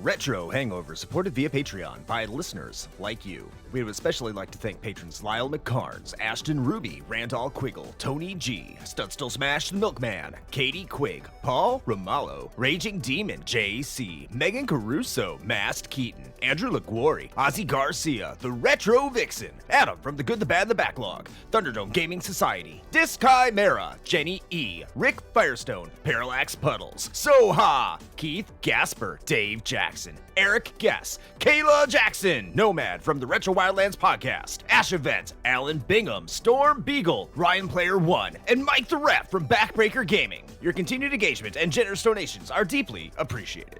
Retro Hangover, supported via Patreon by listeners like you. We would especially like to thank patrons Lyle McKarns, Ashton Ruby, Randall Quiggle, Tony G, Studstill Smash the Milkman, Katie Quigg, Paul Romalho, Raging Demon, JC, Meagan Caruso, MaskedKeaton, Andrew Liguori, Ozzy Garcia, The Retro Vixen, Adam from The Good, the Bad, and the Backlog, Thunderdome Gaming Society, Dischimera, Jenny E, Rick Firestone, ParallaxPuddles, Soha, Keith Gasper, Dave Jackson, Eric Gess, Kayla Jackson, Nomad from the Retro Wildlands podcast, Ash Event, Alan Bingham, Storm Beagle, Ryan Player 1, and Mike the Rep from Backbreaker Gaming. Your continued engagement and generous donations are deeply appreciated.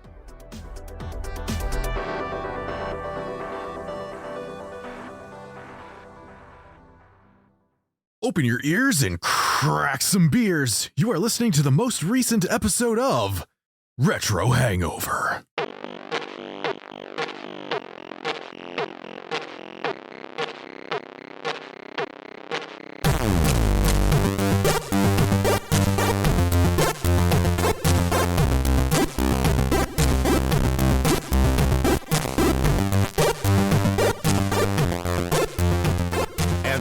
Open your ears and crack some beers. You are listening to the most recent episode of Retro Hangover.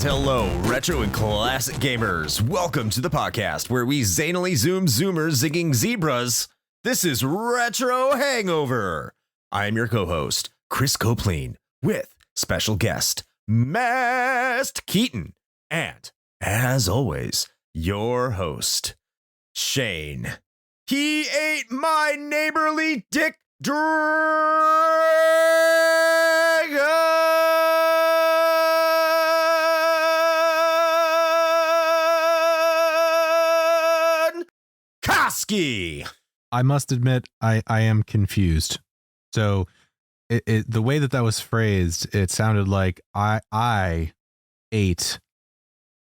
Hello, retro and classic gamers. Welcome to the podcast where we zanily zoom zoomers zigging zebras. This is Retro Hangover. I am your co-host, Chris Copeland, with special guest, MaskedKeaton. And, as always, your host, Shane. He ate my neighborly dick dragon. I must admit, I am confused. So the way that was phrased, it sounded like I ate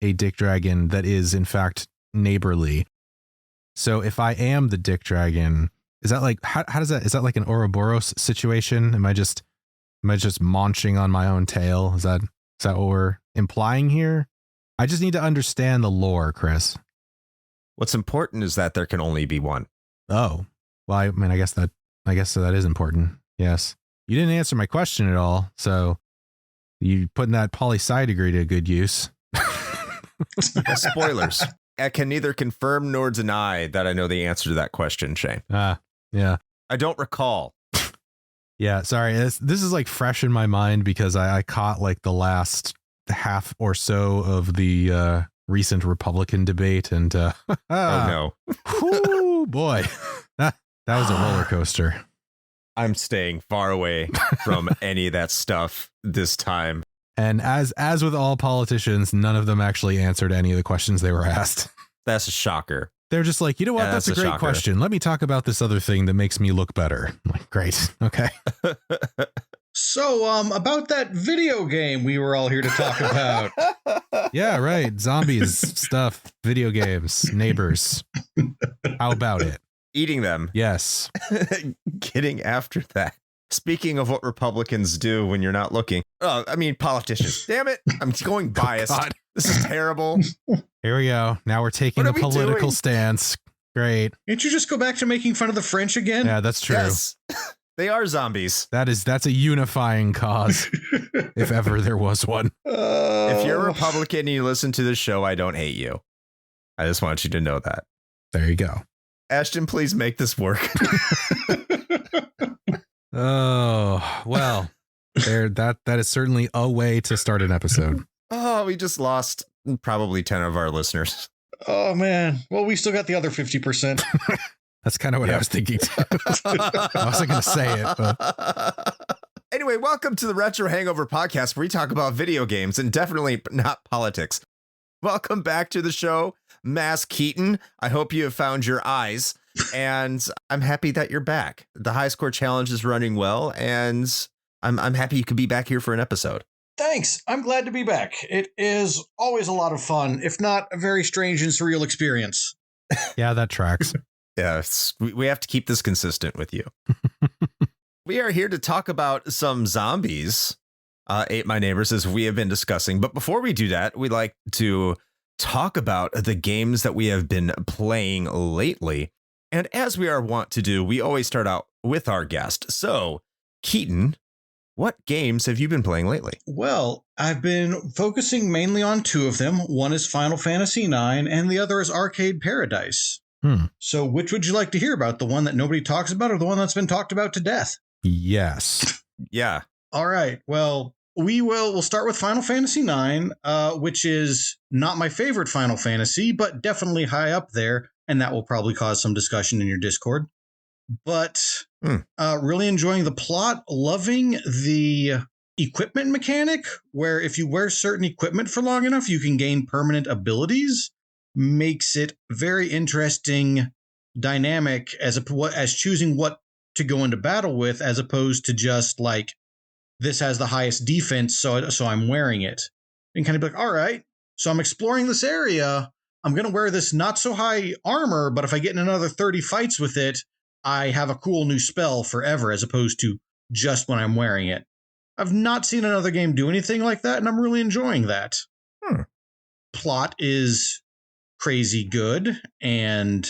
a dick dragon that is in fact neighborly. So if I am the dick dragon, is that like how does that, is that like an Ouroboros situation? Am I just munching on my own tail? Is that what we're implying here? I just need to understand the lore, Chris. What's important is that there can only be one. Oh, well, I mean, I guess that is important. Yes. You didn't answer my question at all. So you putting that poli-sci degree to good use. Spoilers. I can neither confirm nor deny that I know the answer to that question, Shane. Yeah. I don't recall. Yeah. Sorry. This is like fresh in my mind because I caught like the last half or so of the, recent Republican debate, and oh no. Whoo, boy, that was a roller coaster. I'm staying far away from any of that stuff this time. And as with all politicians, none of them actually answered any of the questions they were asked. That's a shocker. They're just like, you know what? Yeah, that's a great question. Let me talk about this other thing that makes me look better. I'm like, great. Okay. So, about that video game we were all here to talk about. Yeah, right. Zombies, stuff, video games, neighbors. How about it? Eating them. Yes. Getting after that. Speaking of what Republicans do when you're not looking. Oh, I mean, politicians. Damn it. I'm going biased. God. This is terrible. Here we go. Now we're taking a political stance. Great. Can't you just go back to making fun of the French again? Yeah, that's true. Yes. They are zombies. That's a unifying cause, if ever there was one. If you're a Republican and you listen to this show, I don't hate you. I just want you to know that. There you go. Ashton, please make this work. Oh, well, that is certainly a way to start an episode. Oh, we just lost probably 10 of our listeners. Oh, man. Well, we still got the other 50%. That's kind of what I was thinking too. I wasn't going to say it, but anyway, welcome to the Retro Hangover podcast where we talk about video games and definitely not politics. Welcome back to the show, MaskedKeaton. I hope you have found your eyes, and I'm happy that you're back. The high score challenge is running well, and I'm happy you could be back here for an episode. Thanks. I'm glad to be back. It is always a lot of fun, if not a very strange and surreal experience. Yeah, that tracks. Yeah, we have to keep this consistent with you. We are here to talk about some zombies, Ate My Neighbors, as we have been discussing. But before we do that, we'd like to talk about the games that we have been playing lately. And as we are wont to do, we always start out with our guest. So Keaton, what games have you been playing lately? Well, I've been focusing mainly on two of them. One is Final Fantasy IX, and the other is Arcade Paradise. So which would you like to hear about? The one that nobody talks about or the one that's been talked about to death? Yes. Yeah. All right. Well, we'll start with Final Fantasy IX, which is not my favorite Final Fantasy, but definitely high up there, and that will probably cause some discussion in your Discord. But really enjoying the plot, loving the equipment mechanic, where if you wear certain equipment for long enough, you can gain permanent abilities, makes it very interesting dynamic as choosing what to go into battle with, as opposed to just like, this has the highest defense, so I'm wearing it. And kind of be like, all right, so I'm exploring this area. I'm going to wear this not so high armor, but if I get in another 30 fights with it, I have a cool new spell forever, as opposed to just when I'm wearing it. I've not seen another game do anything like that, and I'm really enjoying that. Plot is crazy good and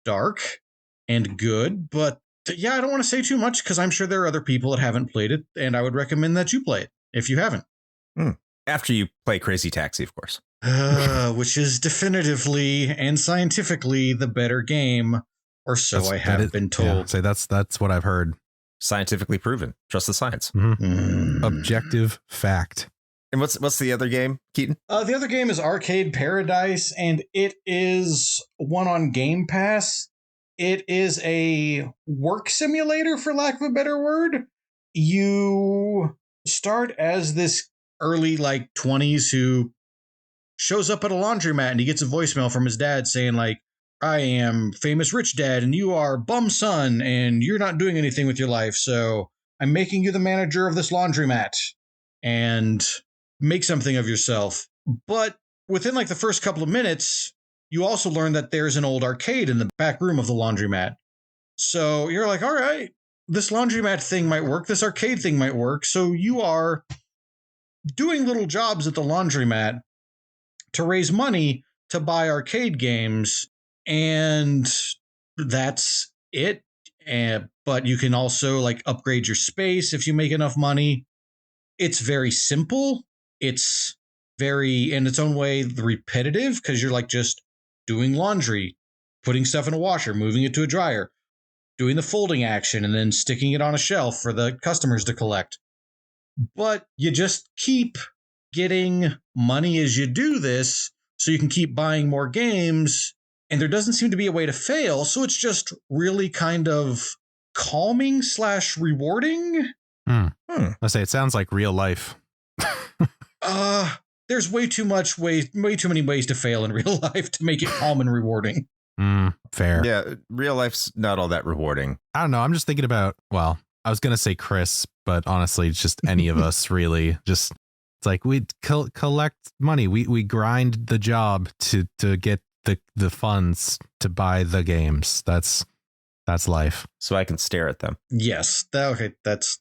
dark and good, but yeah, I don't want to say too much because I'm sure there are other people that haven't played it, and I would recommend that you play it if you haven't. After you play Crazy Taxi, of course. Which is definitively and scientifically the better game, or so I have been told. Yeah, that's what I've heard. Scientifically proven. Trust the science. Objective fact. And what's the other game, Keaton? The other game is Arcade Paradise, and it is one on Game Pass. It is a work simulator, for lack of a better word. You start as this early 20s who shows up at a laundromat and he gets a voicemail from his dad saying I am famous rich dad and you are bum son and you're not doing anything with your life. So I'm making you the manager of this laundromat and make something of yourself. But within the first couple of minutes, you also learn that there's an old arcade in the back room of the laundromat. So you're like, all right, this laundromat thing might work. This arcade thing might work. So you are doing little jobs at the laundromat to raise money to buy arcade games. And that's it. But you can also upgrade your space if you make enough money. It's very simple. It's very, in its own way, repetitive because you're just doing laundry, putting stuff in a washer, moving it to a dryer, doing the folding action, and then sticking it on a shelf for the customers to collect. But you just keep getting money as you do this, so you can keep buying more games, and there doesn't seem to be a way to fail, so it's just really kind of calming / rewarding. I say it sounds like real life. There's way too many ways to fail in real life to make it calm and rewarding. Fair. Yeah, real life's not all that rewarding. I don't know. I'm just thinking about, I was going to say Chris, but honestly, it's just any of us really. Just, it's like we collect money. We grind the job to get the funds to buy the games. That's life. So I can stare at them. Yes. That's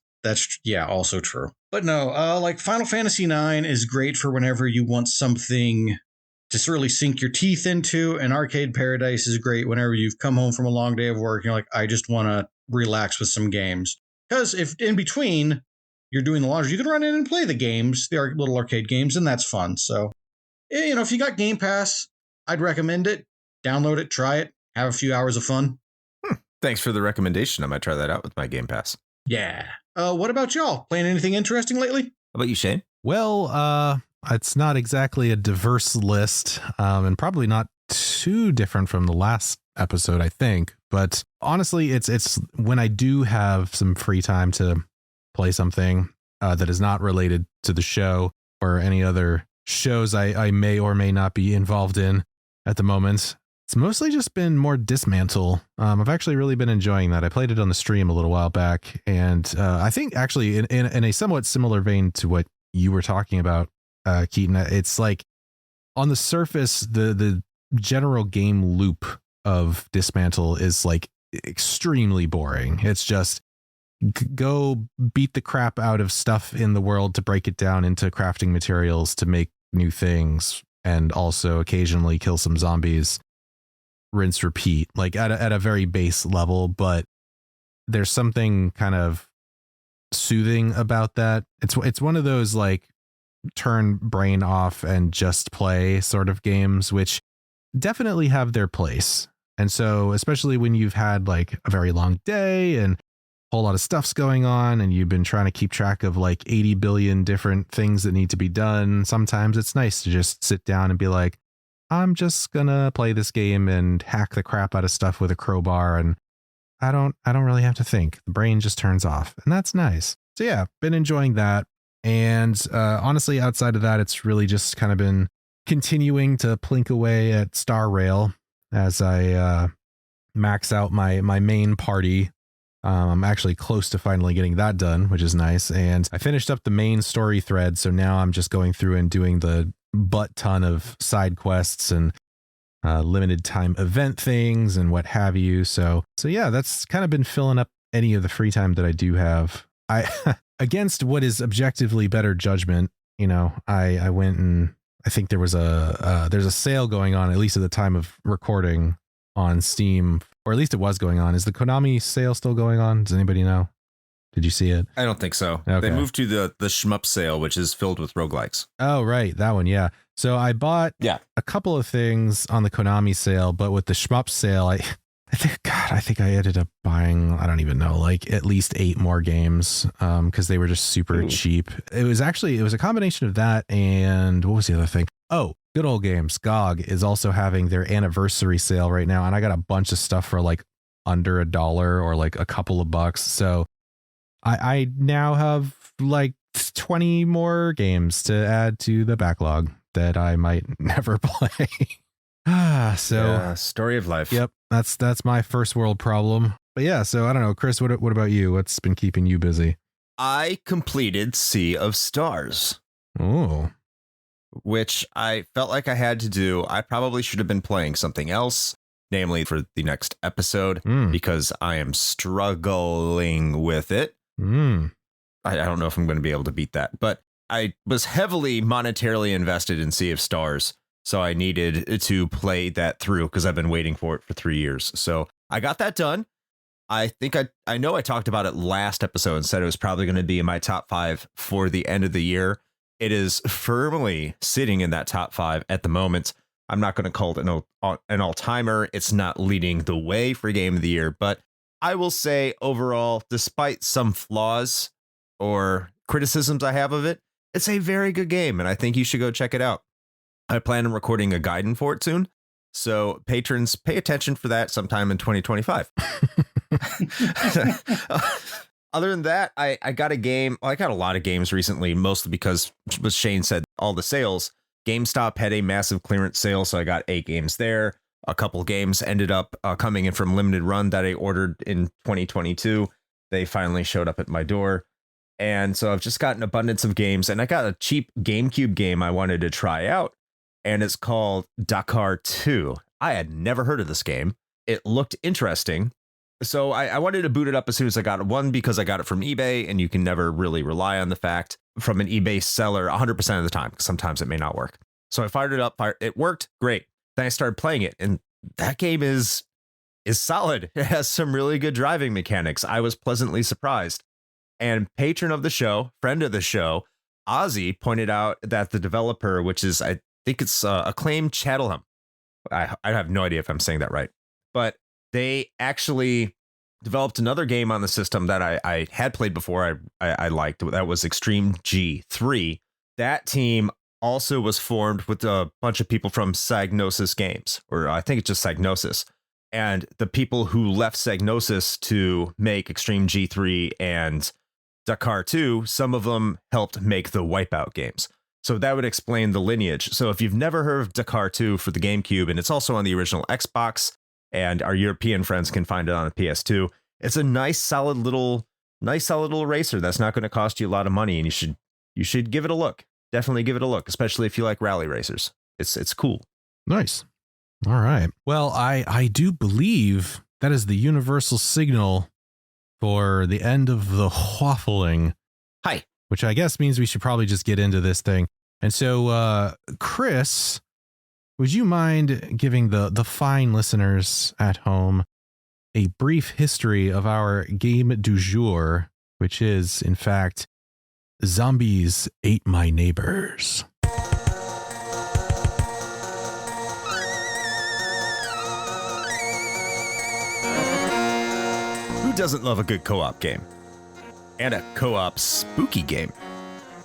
also true. But no, Final Fantasy IX is great for whenever you want something to really sink your teeth into, and Arcade Paradise is great whenever you've come home from a long day of work and you're like, I just want to relax with some games. Because if in between you're doing the laundry, you can run in and play the games, the little arcade games, and that's fun. So, if you got Game Pass, I'd recommend it. Download it, try it, have a few hours of fun. Thanks for the recommendation. I might try that out with my Game Pass. Yeah. What about y'all? Playing anything interesting lately? How about you, Shane? Well, it's not exactly a diverse list, and probably not too different from the last episode, I think. But honestly, it's when I do have some free time to play something that is not related to the show or any other shows I may or may not be involved in at the moment. It's mostly just been more Dismantle. I've actually really been enjoying that. I played it on the stream a little while back, and I think actually in a somewhat similar vein to what you were talking about, Keaton, it's like on the surface, the general game loop of Dismantle is extremely boring. It's just go beat the crap out of stuff in the world to break it down into crafting materials to make new things, and also occasionally kill some zombies. Rinse, repeat, at a very base level, but there's something kind of soothing about that. It's one of those like turn brain off and just play sort of games, which definitely have their place. And so, especially when you've had like a very long day and a whole lot of stuff's going on and you've been trying to keep track of like 80 billion different things that need to be done, sometimes it's nice to just sit down and be like, I'm just gonna play this game and hack the crap out of stuff with a crowbar, and I don't really have to think. The brain just turns off, and that's nice. So yeah, been enjoying that. And honestly, outside of that, it's really just kind of been continuing to plink away at Star Rail as I max out my main party. I'm actually close to finally getting that done, which is nice. And I finished up the main story thread, so now I'm just going through and doing the butt ton of side quests and limited time event things and what have you. So yeah, that's kind of been filling up any of the free time that I do have. I against what is objectively better judgment, you know, I went and I think there's a sale going on, at least at the time of recording, on Steam, or at least it was going on. Is the Konami sale still going on? Does anybody know? Did you see it? I don't think so. Okay. They moved to the shmup sale, which is filled with roguelikes. Oh, right. That one. Yeah. So I bought a couple of things on the Konami sale, but with the shmup sale, I think I ended up buying, I don't even know, like at least 8 more games because they were just super cheap. It was a combination of that and what was the other thing? Oh, Good Old Games. GOG is also having their anniversary sale right now. And I got a bunch of stuff for like under $1 or like a couple of bucks. So I now have like 20 more games to add to the backlog that I might never play. Story of life. Yep. That's my first world problem. But yeah, so I don't know, Chris, what about you? What's been keeping you busy? I completed Sea of Stars. Oh. Which I felt like I had to do. I probably should have been playing something else, namely for the next episode, because I am struggling with it. I don't know if I'm going to be able to beat that, but I was heavily monetarily invested in Sea of Stars, so I needed to play that through because I've been waiting for it for 3 years. So I got that done. I think I know I talked about it last episode and said it was probably going to be in my top 5 for the end of the year. It is firmly sitting in that top 5 at the moment. I'm not going to call it an all-timer. It's not leading the way for game of the year, but I will say overall, despite some flaws or criticisms I have of it, it's a very good game, and I think you should go check it out. I plan on recording a guide for it soon, so patrons, pay attention for that sometime in 2025. Other than that, I got a game. Well, I got a lot of games recently, mostly because, as Shane said, all the sales. GameStop had a massive clearance sale, so I got 8 games there. A couple games ended up coming in from Limited Run that I ordered in 2022. They finally showed up at my door. And so I've just got an abundance of games. And I got a cheap GameCube game I wanted to try out. And it's called Dakar 2. I had never heard of this game. It looked interesting. So I wanted to boot it up as soon as I got it. One, because I got it from eBay, and you can never really rely on the fact from an eBay seller 100% of the time, because sometimes it may not work. So I fired it up. It worked. Great. Then I started playing it, and that game is solid. It has some really good driving mechanics. I was pleasantly surprised. And patron of the show, friend of the show, Ozzy, pointed out that the developer, which is, I think it's Acclaimed Chattelham. I have no idea if I'm saying that right, but they actually developed another game on the system that I had played before. I liked. That was Extreme G3. That team also was formed with a bunch of people from Psygnosis Games, or I think it's just Psygnosis. And the people who left Psygnosis to make Extreme G3 and Dakar 2, some of them helped make the Wipeout games. So that would explain the lineage. So if you've never heard of Dakar 2 for the GameCube, and it's also on the original Xbox, and our European friends can find it on a PS2, it's a nice solid little racer that's not going to cost you a lot of money, and you should give it a look. Definitely give it a look, especially if you like rally racers. It's cool. Nice. All right. Well, I do believe that is the universal signal for the end of the waffling. Hi. Which I guess means we should probably just get into this thing. And so, Chris, would you mind giving the fine listeners at home a brief history of our game du jour which is, in fact, Zombies Ate My Neighbors. Who doesn't love a good co-op game? And a co-op spooky game.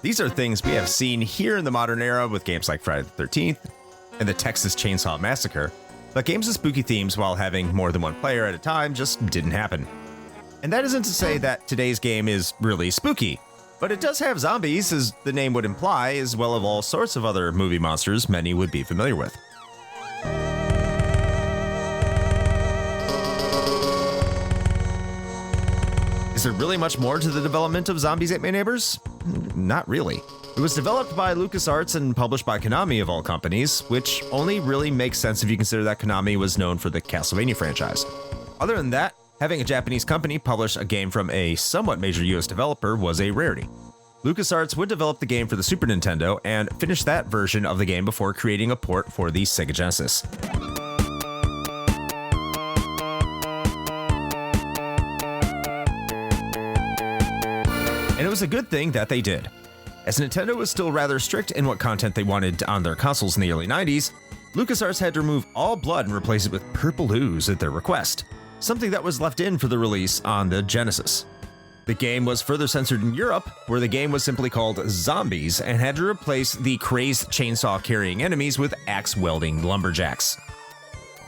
These are things we have seen here in the modern era with games like Friday the 13th and the Texas Chainsaw Massacre, but games with spooky themes while having more than one player at a time just didn't happen. And that isn't to say that today's game is really spooky, but it does have zombies, as the name would imply, as well as all sorts of other movie monsters many would be familiar with. Is there really much more to the development of Zombies Ate My Neighbors? Not really. It was developed by LucasArts and published by Konami of all companies, which only really makes sense if you consider that Konami was known for the Castlevania franchise. Other than that, having a Japanese company publish a game from a somewhat major US developer was a rarity. LucasArts would develop the game for the Super Nintendo and finish that version of the game before creating a port for the Sega Genesis. And it was a good thing that they did. As Nintendo was still rather strict in what content they wanted on their consoles in the early 90s, LucasArts had to remove all blood and replace it with purple ooze at their request, something that was left in for the release on the Genesis. The game was further censored in Europe, where the game was simply called Zombies and had to replace the crazed chainsaw-carrying enemies with axe-wielding lumberjacks.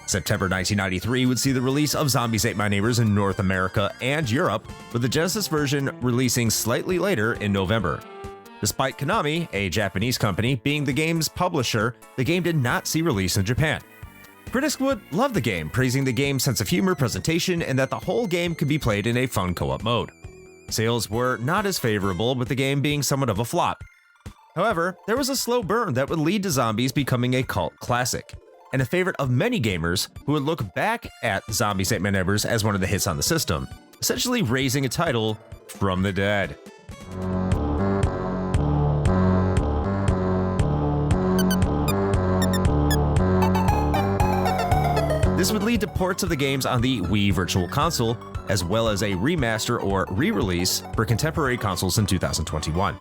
September 1993 would see the release of Zombies Ate My Neighbors in North America and Europe, with the Genesis version releasing slightly later in November. Despite Konami, a Japanese company, being the game's publisher, the game did not see release in Japan. Critics would love the game, praising the game's sense of humor, presentation, and that the whole game could be played in a fun co-op mode. Sales were not as favorable, with the game being somewhat of a flop. However, there was a slow burn that would lead to Zombies becoming a cult classic, and a favorite of many gamers who would look back at Zombies Ate My Neighbors as one of the hits on the system, essentially raising a title from the dead. This would lead to ports of the games on the Wii Virtual Console, as well as a remaster or re-release for contemporary consoles in 2021.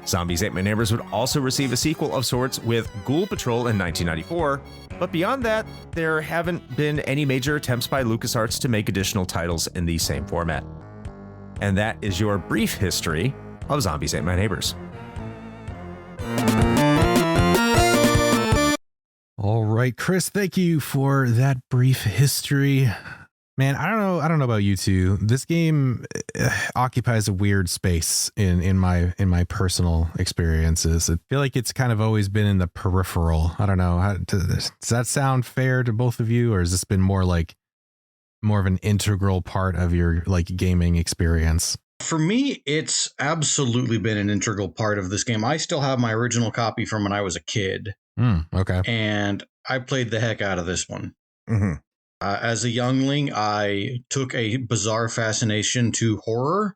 Zombies Ate My Neighbors would also receive a sequel of sorts with Ghoul Patrol in 1994, but beyond that, there haven't been any major attempts by LucasArts to make additional titles in the same format. And that is your brief history of Zombies Ate My Neighbors. All right, Chris, thank you for that brief history. Man, I don't know about you two. This game occupies a weird space in my personal experiences. I feel like it's kind of always been in the peripheral. I don't know. Does that sound fair to both of you, or has this been more of an integral part of your gaming experience? For me, it's absolutely been an integral part of this game. I still have my original copy from when I was a kid. Okay. And I played the heck out of this one. Mm-hmm. As a youngling, I took a bizarre fascination to horror.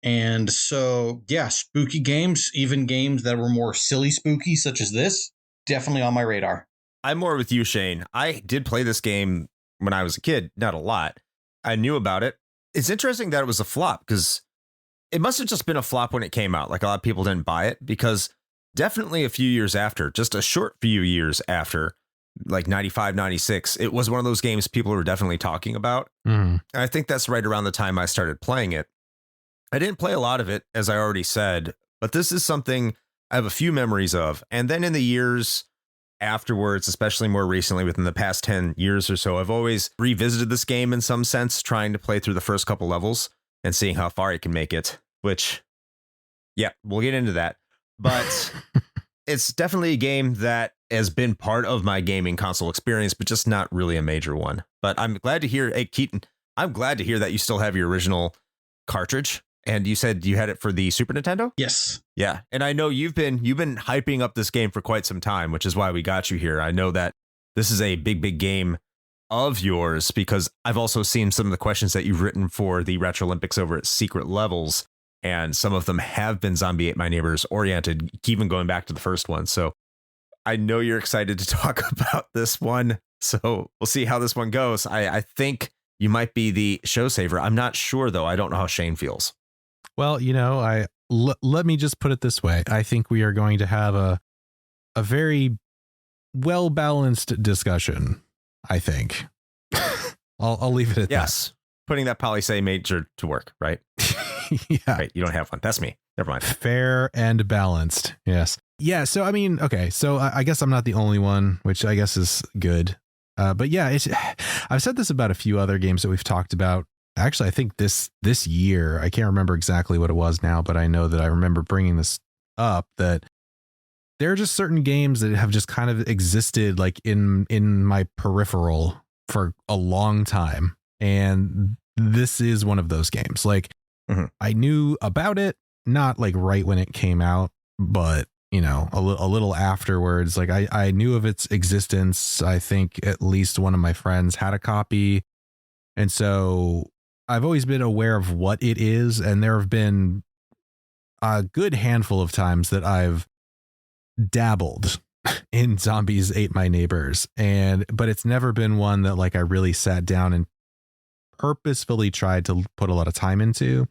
And so, yeah, spooky games, even games that were more silly spooky, such as this, definitely on my radar. I'm more with you, Shane. I did play this game when I was a kid, not a lot. I knew about it. It's interesting that it was a flop, because it must have just been a flop when it came out. Like, a lot of people didn't buy it, because definitely a few years after, just a short few years after, like 95, 96, it was one of those games people were definitely talking about. Mm. I think that's right around the time I started playing it. I didn't play a lot of it, as I already said, but this is something I have a few memories of. And then in the years afterwards, especially more recently within the past 10 years or so, I've always revisited this game in some sense, trying to play through the first couple levels and seeing how far I can make it, which, yeah, we'll get into that. But it's definitely a game that has been part of my gaming console experience, but just not really a major one. But I'm glad to hear, hey, Keaton, I'm glad to hear that you still have your original cartridge. And you said you had it for the Super Nintendo? Yes. Yeah. And I know you've been hyping up this game for quite some time, which is why we got you here. I know that this is a big game of yours, because I've also seen some of the questions that you've written for the Retro Olympics over at Secret Levels. And some of them have been Zombie Ate My Neighbors oriented, even going back to the first one. So I know you're excited to talk about this one. So we'll see how this one goes. I think you might be the show saver. I'm not sure, though. I don't know how Shane feels. Well, let me just put it this way. I think we are going to have a very well balanced discussion. I think. I'll leave it at yes. Putting that poli-sci major to work, right? that. Yeah. Right. You don't have one. That's me. Never mind. Fair and balanced. Yes. Yeah. So, I mean, okay. So I guess I'm not the only one, which I guess is good. But yeah, I've said this about a few other games that we've talked about. Actually, I think this year, I can't remember exactly what it was now, but I know that I remember bringing this up, that there are just certain games that have just kind of existed like in my peripheral for a long time. And this is one of those games. Like, I knew about it, not like right when it came out, but a little afterwards. Like I knew of its existence. I think at least one of my friends had a copy. And so I've always been aware of what it is. And there have been a good handful of times that I've dabbled in Zombies Ate My Neighbors. But it's never been one that like I really sat down and purposefully tried to put a lot of time into.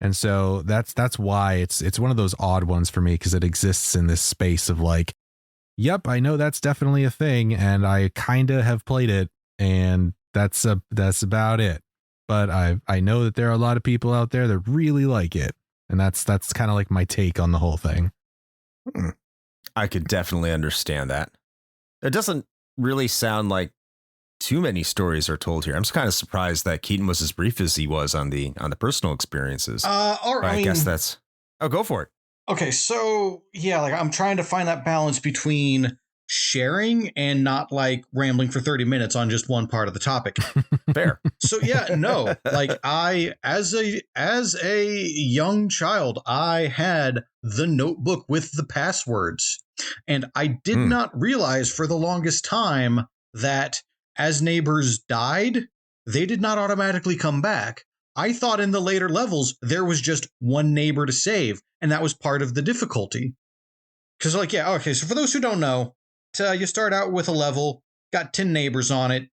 And so that's why it's one of those odd ones for me, because it exists in this space of like, yep, I know that's definitely a thing, and I kind of have played it, and that's about it. But I know that there are a lot of people out there that really like it, and that's kind of like my take on the whole thing. I could definitely understand that. It doesn't really sound like too many stories are told here. I'm just kind of surprised that Keaton was as brief as he was on the personal experiences. I guess that's. Oh, go for it. Okay, so yeah, like I'm trying to find that balance between sharing and not like rambling for 30 minutes on just one part of the topic. Fair. So yeah, no, like I, as a young child, I had the notebook with the passwords, and I did not realize for the longest time that as neighbors died, they did not automatically come back. I thought in the later levels, there was just one neighbor to save, and that was part of the difficulty. Because like, yeah, okay, so for those who don't know, you start out with a level, got 10 neighbors on it.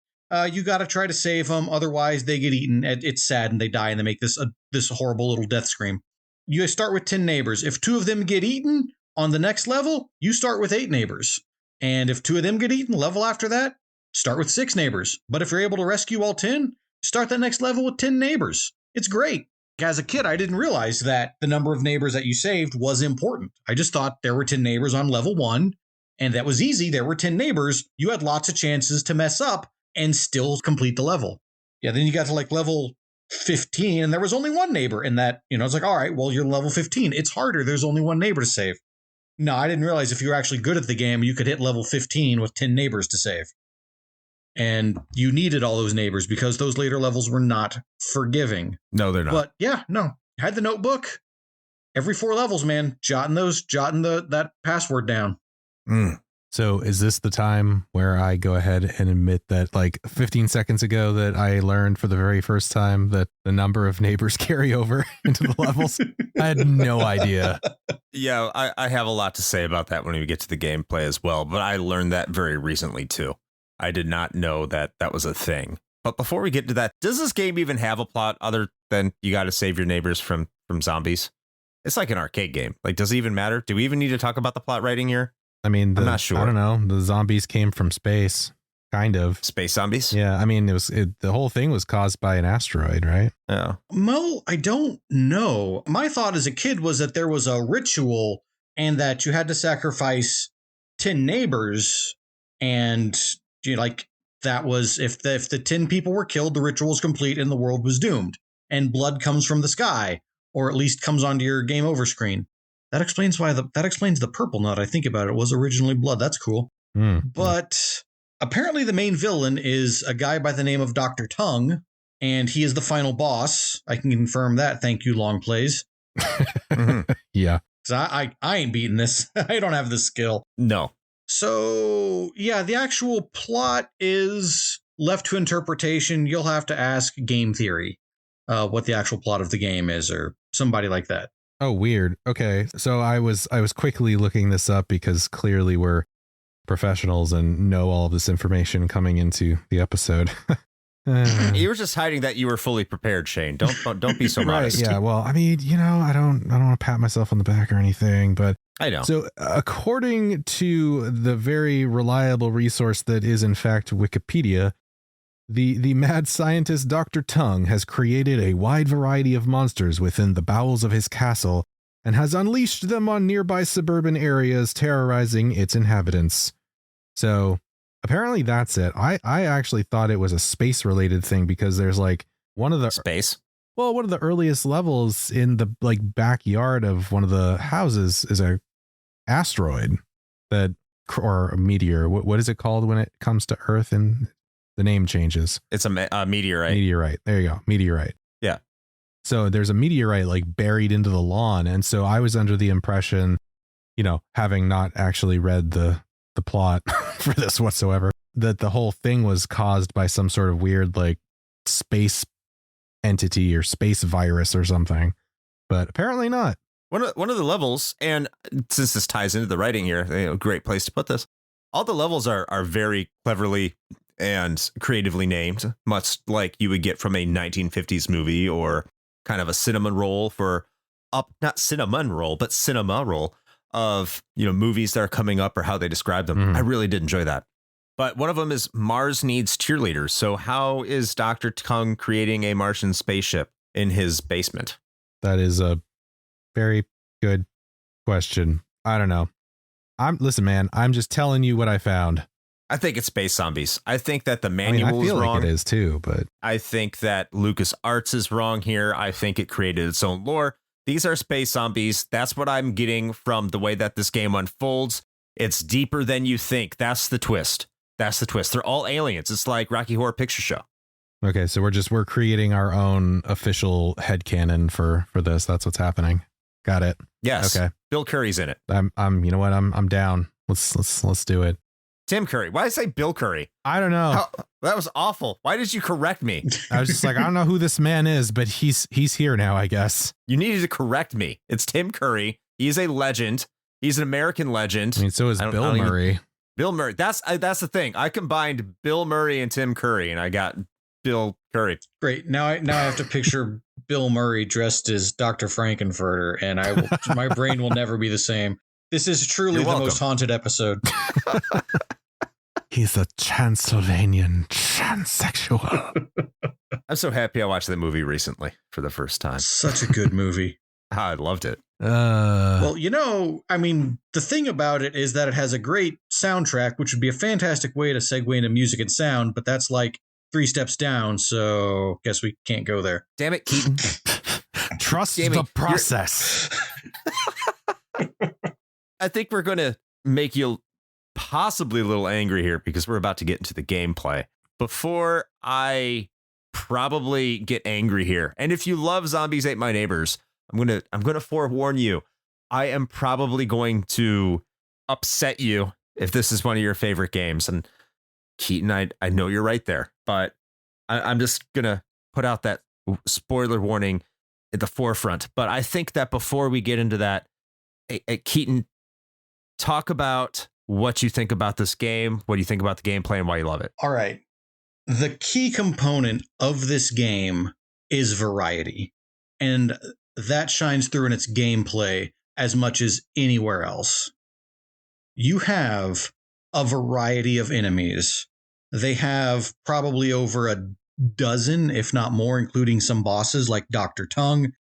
You got to try to save them, otherwise they get eaten. It's sad, and they die, and they make this horrible little death scream. You start with 10 neighbors. If 2 of them get eaten on the next level, you start with 8 neighbors. And if 2 of them get eaten, level after that, start with 6 neighbors. But if you're able to rescue all 10, start that next level with 10 neighbors. It's great. As a kid, I didn't realize that the number of neighbors that you saved was important. I just thought there were 10 neighbors on level 1, and that was easy. There were 10 neighbors. You had lots of chances to mess up and still complete the level. Yeah, then you got to like level 15, and there was only 1 neighbor, and that, it's like, all right, well, you're level 15. It's harder. There's only 1 neighbor to save. No, I didn't realize if you were actually good at the game, you could hit level 15 with 10 neighbors to save. And you needed all those neighbors because those later levels were not forgiving. No, they're not. But yeah, no. Had the notebook. Every 4 levels, man. Jotting that password down. So is this the time where I go ahead and admit that like 15 seconds ago that I learned for the very first time that the number of neighbors carry over into the levels? I had no idea. Yeah, I have a lot to say about that when we get to the gameplay as well, but I learned that very recently too. I did not know that was a thing. But before we get to that, does this game even have a plot other than you got to save your neighbors from zombies? It's like an arcade game. Like, does it even matter? Do we even need to talk about the plot writing here? I mean, I'm not sure. I don't know. The zombies came from space, kind of. Space zombies? Yeah, I mean, the whole thing was caused by an asteroid, right? Oh. Mo, I don't know. My thought as a kid was that there was a ritual and that you had to sacrifice 10 neighbors, and like that was if the 10 people were killed, the ritual was complete and the world was doomed, and blood comes from the sky, or at least comes onto your game over screen. That explains the purple nut. I think about it. It was originally blood. That's cool. But apparently the main villain is a guy by the name of Dr. Tongue, and he is the final boss. I can confirm that. Thank you, Long Plays. Yeah. Because I ain't beating this. I don't have the skill. No. So, yeah, the actual plot is left to interpretation. You'll have to ask Game Theory what the actual plot of the game is, or somebody like that. Oh, weird. Okay. So I was quickly looking this up because clearly we're professionals and know all of this information coming into the episode. You were just hiding that you were fully prepared, Shane. Don't be so Right, modest. yeah. Well, I mean, I don't want to pat myself on the back or anything, but I know. So according to the very reliable resource that is in fact Wikipedia, the mad scientist Dr. Tongue has created a wide variety of monsters within the bowels of his castle and has unleashed them on nearby suburban areas, terrorizing its inhabitants. So apparently that's it. I actually thought it was a space related thing because there's like one of the earliest levels in the like backyard of one of the houses is a asteroid or a meteor. What is it called when it comes to Earth and the name changes? It's a meteorite. Meteorite. There you go. Meteorite. Yeah. So there's a meteorite like buried into the lawn. And so I was under the impression, having not actually read the plot for this whatsoever, that the whole thing was caused by some sort of weird like space entity or space virus or something, but apparently not. One of the levels, and since this ties into the writing here, great place to put this. All the levels are very cleverly and creatively named, much like you would get from a 1950s movie or kind of a cinnamon roll not cinnamon roll, but cinema roll of, movies that are coming up or how they describe them. I really did enjoy that. But one of them is Mars needs cheerleaders. So how is Dr. Tongue creating a Martian spaceship in his basement? That is a very good question. I don't know. Listen, man, I'm just telling you what I found. I think it's space zombies. I think that the manual I feel is wrong. Like it is too, but I think that LucasArts is wrong here. I think it created its own lore. These are space zombies. That's what I'm getting from the way that this game unfolds. It's deeper than you think. That's the twist. They're all aliens. It's like Rocky Horror Picture Show. Okay, so we're creating our own official headcanon for this. That's what's happening. Got it. Yes. Okay. Bill Curry's in it. I'm you know what? I'm down. Let's do it. Tim Curry. Why did I say Bill Curry? I don't know. That was awful. Why did you correct me? I was just like, I don't know who this man is, but he's here now, I guess. You needed to correct me. It's Tim Curry. He's a legend. He's an American legend. I mean, so is Bill Murray. Bill Murray. That's the thing. I combined Bill Murray and Tim Curry, and I got Bill Curry. Great. Now I have to picture Bill Murray dressed as Dr. Frankenfurter, and my brain will never be the same. This is truly the most haunted episode. He's a Transylvanian transsexual. I'm so happy I watched that movie recently for the first time. Such a good movie. I loved it. Well, the thing about it is that it has a great soundtrack, which would be a fantastic way to segue into music and sound, but that's like 3 steps down, so guess we can't go there. Damn it, Keaton. Trust the process. I think we're going to make you possibly a little angry here because we're about to get into the gameplay. Before I probably get angry here, and if you love Zombies Ate My Neighbors, I'm gonna forewarn you. I am probably going to upset you if this is one of your favorite games. And Keaton, I know you're right there, but I'm just gonna put out that spoiler warning at the forefront. But I think that before we get into that, Keaton, talk about what you think about this game, what do you think about the gameplay, and why you love it. All right. The key component of this game is variety. And that shines through in its gameplay as much as anywhere else. You have a variety of enemies. They have probably over a dozen, if not more, including some bosses like Dr. Tongue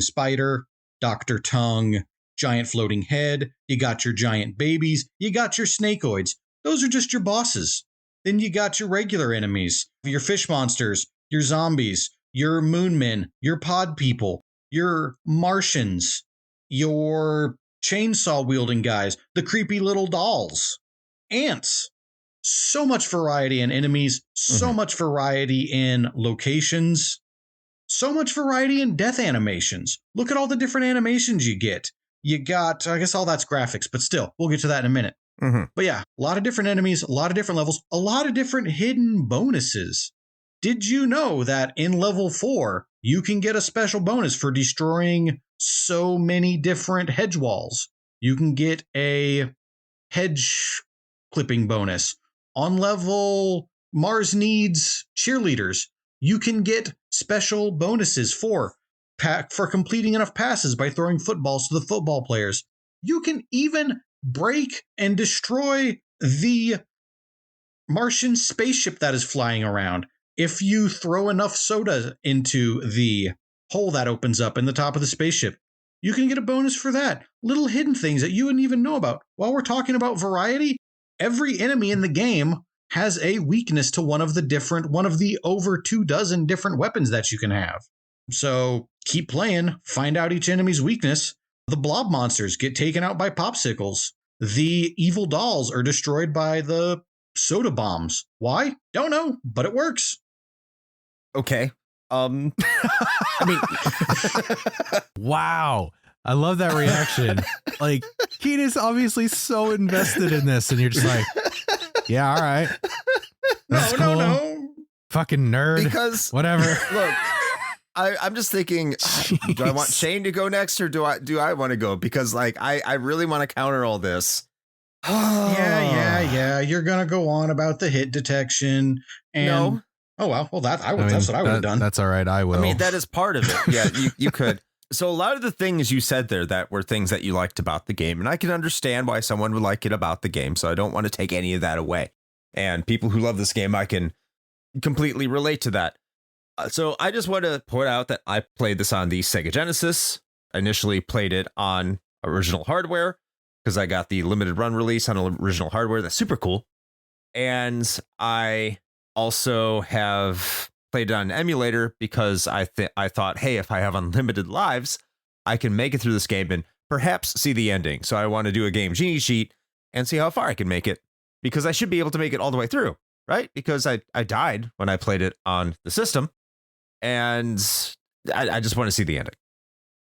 Spider, Dr. Tongue Giant Floating Head. You got your giant babies. You got your snakeoids. Those are just your bosses. Then you got your regular enemies, your fish monsters, your zombies, your moonmen, your pod people, your Martians, your chainsaw wielding guys, the creepy little dolls, ants. So much variety in enemies, so much variety in locations, so much variety in death animations. Look at all the different animations you get. You got, I guess all that's graphics, but still, we'll get to that in a minute. But yeah, a lot of different enemies, a lot of different levels, a lot of different hidden bonuses. Did you know that in level 4, you can get a special bonus for destroying so many different hedge walls? You can get a hedge clipping bonus. On level Mars needs cheerleaders. You can get special bonuses for completing enough passes by throwing footballs to the football players. You can even break and destroy the Martian spaceship that is flying around if you throw enough soda into the hole that opens up in the top of the spaceship. You can get a bonus for that. Little hidden things that you wouldn't even know about. While we're talking about variety, every enemy in the game has a weakness to one of the over 24 different weapons that you can have. So keep playing, find out each enemy's weakness. The blob monsters get taken out by popsicles. The evil dolls are destroyed by the soda bombs. Why? Don't know, but it works. Okay. I mean, Wow. I love that reaction. Like, Keaton is obviously so invested in this, and you're just like, yeah, all right. That's cool. No. Fucking nerd. because Whatever. look, I'm just thinking, do I want Shane to go next, or do I want to go? Because like I really want to counter all this. Yeah. You're gonna go on about the hit detection and No. Oh well, that's what I would have done. That's all right. I will. I mean, that is part of it. Yeah, you could. So a lot of the things you said there that were things that you liked about the game, and I can understand why someone would like it about the game. So I don't want to take any of that away. And people who love this game, I can completely relate to that. So I just want to point out that I played this on the Sega Genesis. I initially played it on original hardware because I got the limited run release on original hardware. That's super cool. And I also have played it on an emulator because I thought, hey, if I have unlimited lives, I can make it through this game and perhaps see the ending. So I want to do a game genie sheet and see how far I can make it, because I should be able to make it all the way through, right? Because I died when I played it on the system, and I just want to see the ending.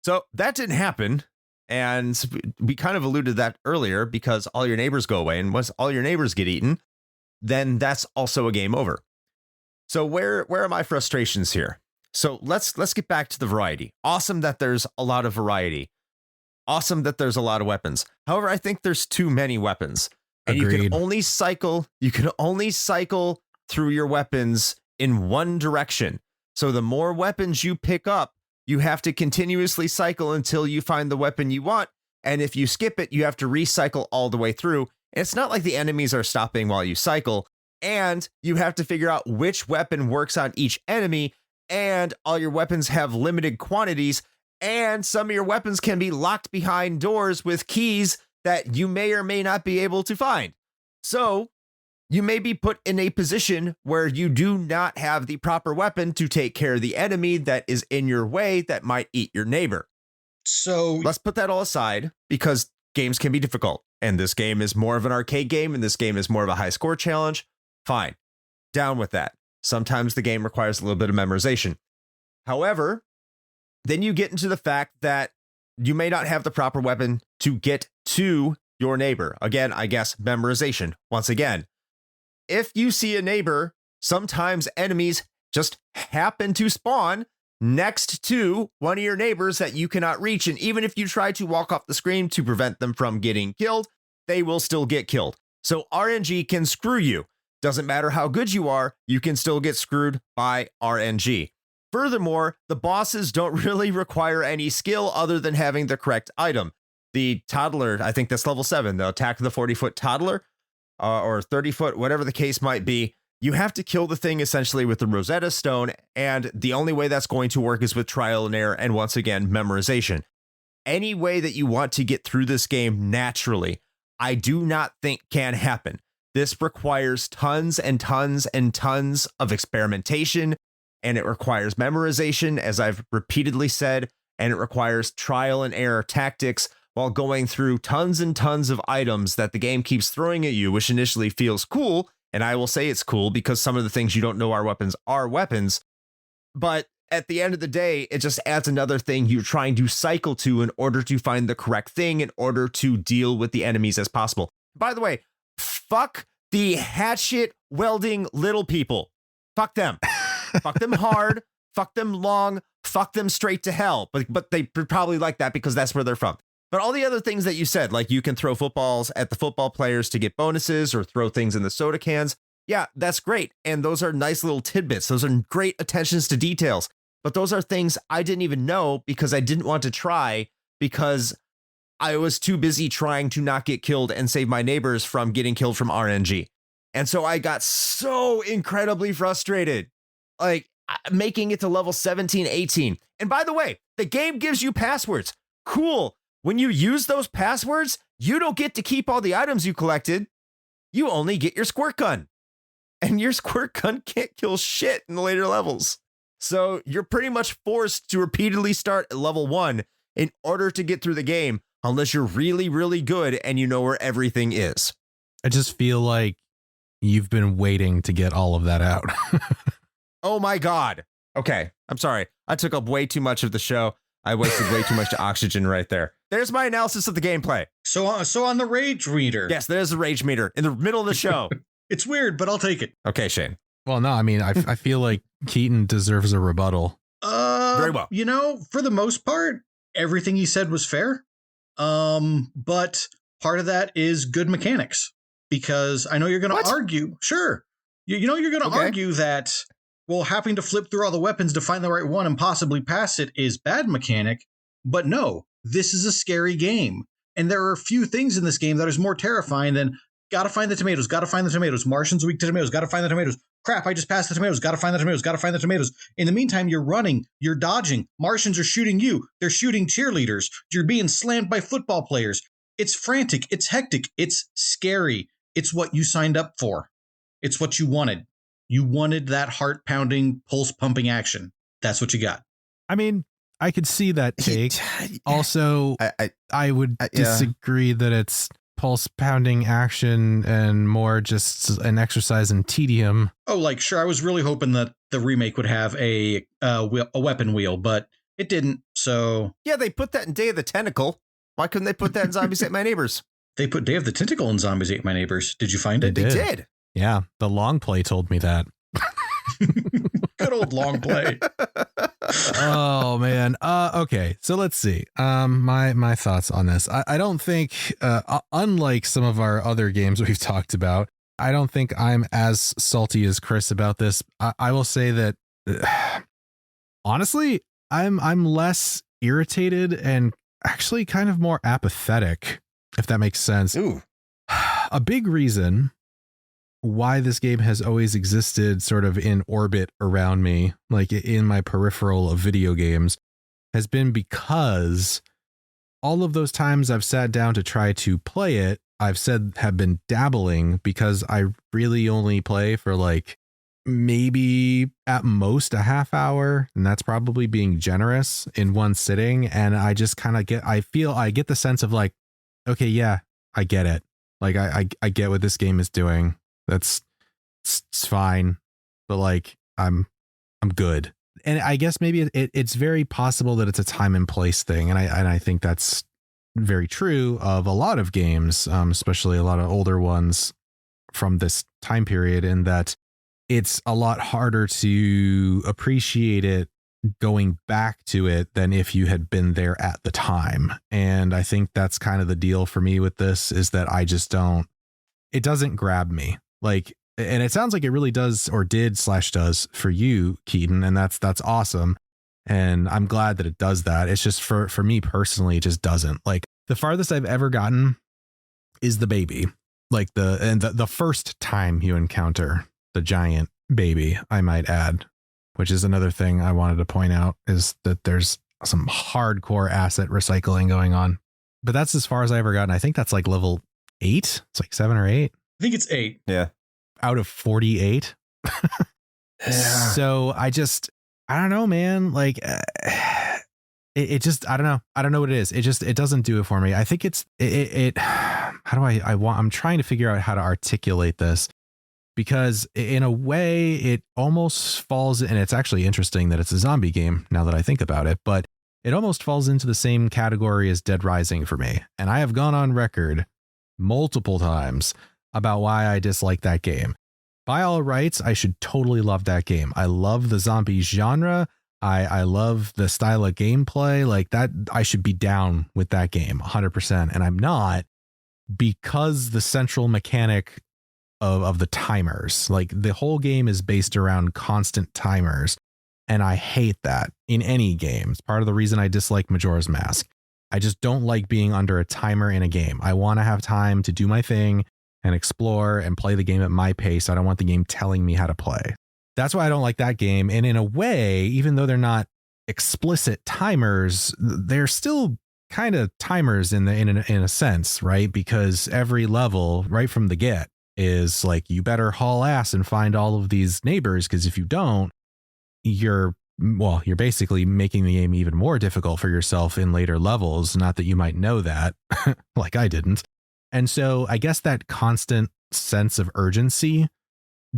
So that didn't happen, and we kind of alluded to that earlier, because all your neighbors go away, and once all your neighbors get eaten, then that's also a game over. So where are my frustrations here? So let's get back to the variety. Awesome that there's a lot of variety. Awesome that there's a lot of weapons. However, I think there's too many weapons. And Agreed. you can only cycle through your weapons in one direction. So the more weapons you pick up, you have to continuously cycle until you find the weapon you want. And if you skip it, you have to recycle all the way through. And it's not like the enemies are stopping while you cycle. And you have to figure out which weapon works on each enemy. And all your weapons have limited quantities. And some of your weapons can be locked behind doors with keys that you may or may not be able to find. So you may be put in a position where you do not have the proper weapon to take care of the enemy that is in your way that might eat your neighbor. So Let's put that all aside, because games can be difficult. And this game is more of an arcade game, and this game is more of a high score challenge. Fine. Down with that. Sometimes the game requires a little bit of memorization. However, then you get into the fact that you may not have the proper weapon to get to your neighbor. Again, I guess memorization. Once again, if you see a neighbor, sometimes enemies just happen to spawn next to one of your neighbors that you cannot reach. And even if you try to walk off the screen to prevent them from getting killed, they will still get killed. So RNG can screw you. Doesn't matter how good you are, you can still get screwed by RNG. Furthermore, the bosses don't really require any skill other than having the correct item. The toddler, I think that's level 7, the attack of the 40-foot toddler, or 30-foot, whatever the case might be. You have to kill the thing essentially with the Rosetta Stone, and the only way that's going to work is with trial and error, and once again, memorization. Any way that you want to get through this game naturally, I do not think can happen. This requires tons and tons and tons of experimentation, and it requires memorization, as I've repeatedly said, and it requires trial and error tactics while going through tons and tons of items that the game keeps throwing at you, which initially feels cool. And I will say it's cool because some of the things you don't know are weapons. But at the end of the day, it just adds another thing you're trying to cycle to in order to find the correct thing in order to deal with the enemies as possible. By the way, fuck the hatchet welding little people. Fuck them. Fuck them hard. Fuck them long. Fuck them straight to hell. But they probably like that because that's where they're from. But all the other things that you said, like you can throw footballs at the football players to get bonuses or throw things in the soda cans, Yeah, that's great. And those are nice little tidbits. Those are great attentions to details. But those are things I didn't even know because I didn't want to try because I was too busy trying to not get killed and save my neighbors from getting killed from RNG. And so I got so incredibly frustrated, like making it to level 17, 18. And by the way, the game gives you passwords. Cool. When you use those passwords, you don't get to keep all the items you collected. You only get your squirt gun. And your squirt gun can't kill shit in the later levels. So you're pretty much forced to repeatedly start at level 1 in order to get through the game, unless you're really, really good and you know where everything is. I just feel like you've been waiting to get all of that out. Oh my God. Okay. I'm sorry. I took up way too much of the show. I wasted way too much oxygen right there. There's my analysis of the gameplay. So on the rage meter. Yes, there's the rage meter in the middle of the show. It's weird, but I'll take it. Okay, Shane. Well, no, I mean, I feel like Keaton deserves a rebuttal. Very well. For the most part, everything he said was fair. But part of that is good mechanics, because I know you're going to argue. Sure. You know, you're going to argue that, well, having to flip through all the weapons to find the right one and possibly pass it is bad mechanic. But no, this is a scary game. And there are a few things in this game that is more terrifying than gotta find the tomatoes, gotta find the tomatoes. Martians weak to tomatoes, gotta find the tomatoes. Crap, I just passed the tomatoes, gotta find the tomatoes, gotta find the tomatoes. In the meantime, you're running, you're dodging. Martians are shooting you. They're shooting cheerleaders. You're being slammed by football players. It's frantic. It's hectic. It's scary. It's what you signed up for. It's what you wanted. You wanted that heart-pounding, pulse-pumping action. That's what you got. I mean, I could see that take. Also, I would disagree that it's pulse-pounding action and more just an exercise in tedium. Oh, like, sure, I was really hoping that the remake would have a weapon wheel, but it didn't, so... Yeah, they put that in Day of the Tentacle. Why couldn't they put that in Zombies Ate My Neighbors? They put Day of the Tentacle in Zombies Ate My Neighbors. Did you find it? They did. Yeah, the long play told me that. Good old long play. Oh man. Okay, so let's see. My thoughts on this. I don't think, unlike some of our other games we've talked about, I don't think I'm as salty as Chris about this. I will say that honestly, I'm less irritated and actually kind of more apathetic, if that makes sense. Ooh. A big reason why this game has always existed sort of in orbit around me, like in my peripheral of video games, has been because all of those times I've sat down to try to play it, I've said have been dabbling, because I really only play for like maybe at most a half hour, and that's probably being generous, in one sitting. And I just kind of I get the sense of like, okay, yeah, I get it. Like I get what this game is doing. It's fine, but like I'm good. And I guess maybe it's very possible that it's a time and place thing, and I think that's very true of a lot of games, especially a lot of older ones from this time period, in that it's a lot harder to appreciate it going back to it than if you had been there at the time. And I think that's kind of the deal for me with this, is that I just it doesn't grab me. Like, and it sounds like it really does, or does for you, Keaton, and that's awesome. And I'm glad that it does that. It's just for me personally, it just doesn't. Like, the farthest I've ever gotten is the baby. Like the first time you encounter the giant baby, I might add, which is another thing I wanted to point out, is that there's some hardcore asset recycling going on. But that's as far as I ever gotten. I think that's like level 8. It's like 7 or 8. I think it's 8. Yeah. Out of 48. Yeah. So I don't know, man. Like it just, I don't know. I don't know what it is. It doesn't do it for me. I think how do I'm trying to figure out how to articulate this, because in a way it almost falls, and it's actually interesting that it's a zombie game now that I think about it, but it almost falls into the same category as Dead Rising for me. And I have gone on record multiple times about why I dislike that game. By all rights, I should totally love that game. I love the zombie genre. I love the style of gameplay. Like that, I should be down with that game 100%. And I'm not, because the central mechanic of the timers. Like the whole game is based around constant timers. And I hate that in any game. It's part of the reason I dislike Majora's Mask. I just don't like being under a timer in a game. I want to have time to do my thing and explore and play the game at my pace. I don't want the game telling me how to play. That's why I don't like that game. And in a way, even though they're not explicit timers, they're still kind of timers in a sense, right? Because every level right from the get is like, you better haul ass and find all of these neighbors, because if you don't, you're basically making the game even more difficult for yourself in later levels. Not that you might know that, like I didn't. And so I guess that constant sense of urgency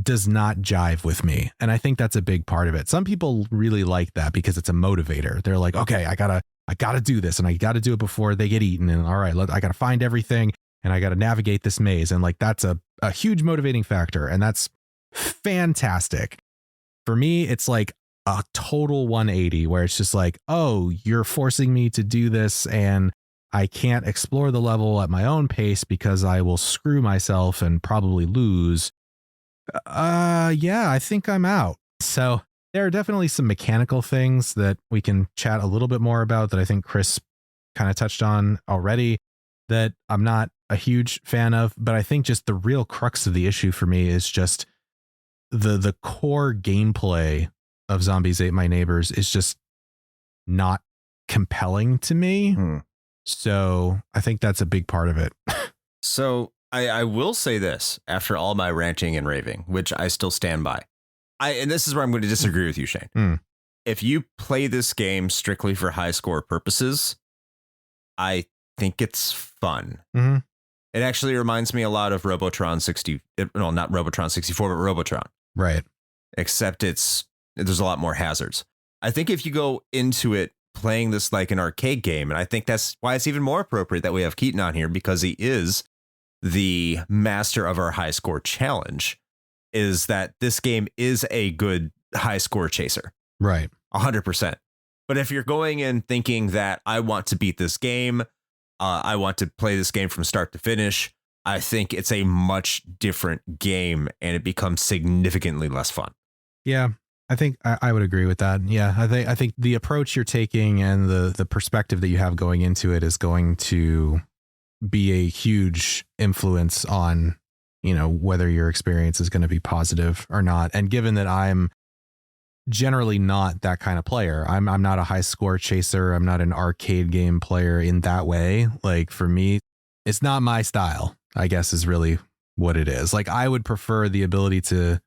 does not jive with me. And I think that's a big part of it. Some people really like that because it's a motivator. They're like, okay, I gotta do this, and I gotta do it before they get eaten. And all right, I gotta find everything, and I gotta navigate this maze. And like, that's a huge motivating factor. And that's fantastic. For me, it's like a total 180 where it's just like, oh, you're forcing me to do this, and I can't explore the level at my own pace because I will screw myself and probably lose. Yeah, I think I'm out. So there are definitely some mechanical things that we can chat a little bit more about that I think Chris kind of touched on already that I'm not a huge fan of. But I think just the real crux of the issue for me is just the core gameplay of Zombies Ate My Neighbors is just not compelling to me. So I think that's a big part of it. So I will say this after all my ranting and raving, which I still stand by. And this is where I'm going to disagree with you, Shane. If you play this game strictly for high score purposes, I think it's fun. Mm-hmm. It actually reminds me a lot of Robotron 60. No, not Robotron 64, but Robotron. Right. Except there's a lot more hazards. I think if you go into it playing this like an arcade game, and I think that's why it's even more appropriate that we have Keaton on here, because he is the master of our high score challenge, is that this game is a good high score chaser. Right. 100%. But if you're going in thinking that I want to beat this game, I want to play this game from start to finish, I think it's a much different game and it becomes significantly less fun. Yeah, I think I would agree with that. Yeah, I think the approach you're taking and the perspective that you have going into it is going to be a huge influence on, whether your experience is going to be positive or not. And given that I'm generally not that kind of player, I'm not a high score chaser. I'm not an arcade game player in that way. Like for me, it's not my style, I guess is really what it is. Like I would prefer the ability to,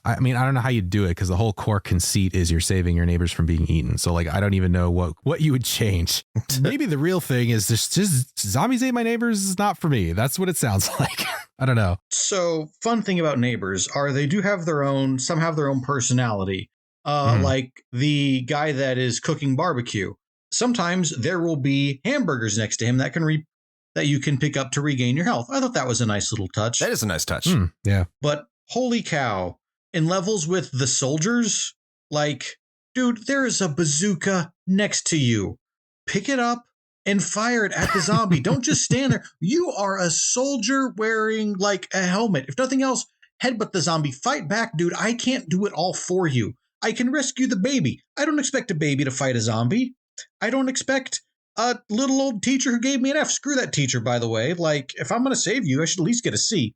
I mean, I don't know how you do it because the whole core conceit is you're saving your neighbors from being eaten. So like, I don't even know what you would change. Maybe the real thing is just Zombies Ate My Neighbors is not for me. That's what it sounds like. I don't know. So fun thing about neighbors are they do have some have their own personality. Like the guy that is cooking barbecue. Sometimes there will be hamburgers next to him that you can pick up to regain your health. I thought that was a nice little touch. That is a nice touch. Yeah. But holy cow, in levels with the soldiers, like, dude, there is a bazooka next to you. Pick it up and fire it at the zombie. Don't just stand there. You are a soldier wearing like a helmet. If nothing else, headbutt the zombie. Fight back, dude. I can't do it all for you. I can rescue the baby. I don't expect a baby to fight a zombie. I don't expect a little old teacher who gave me an F. Screw that teacher, by the way. Like, if I'm going to save you, I should at least get a C.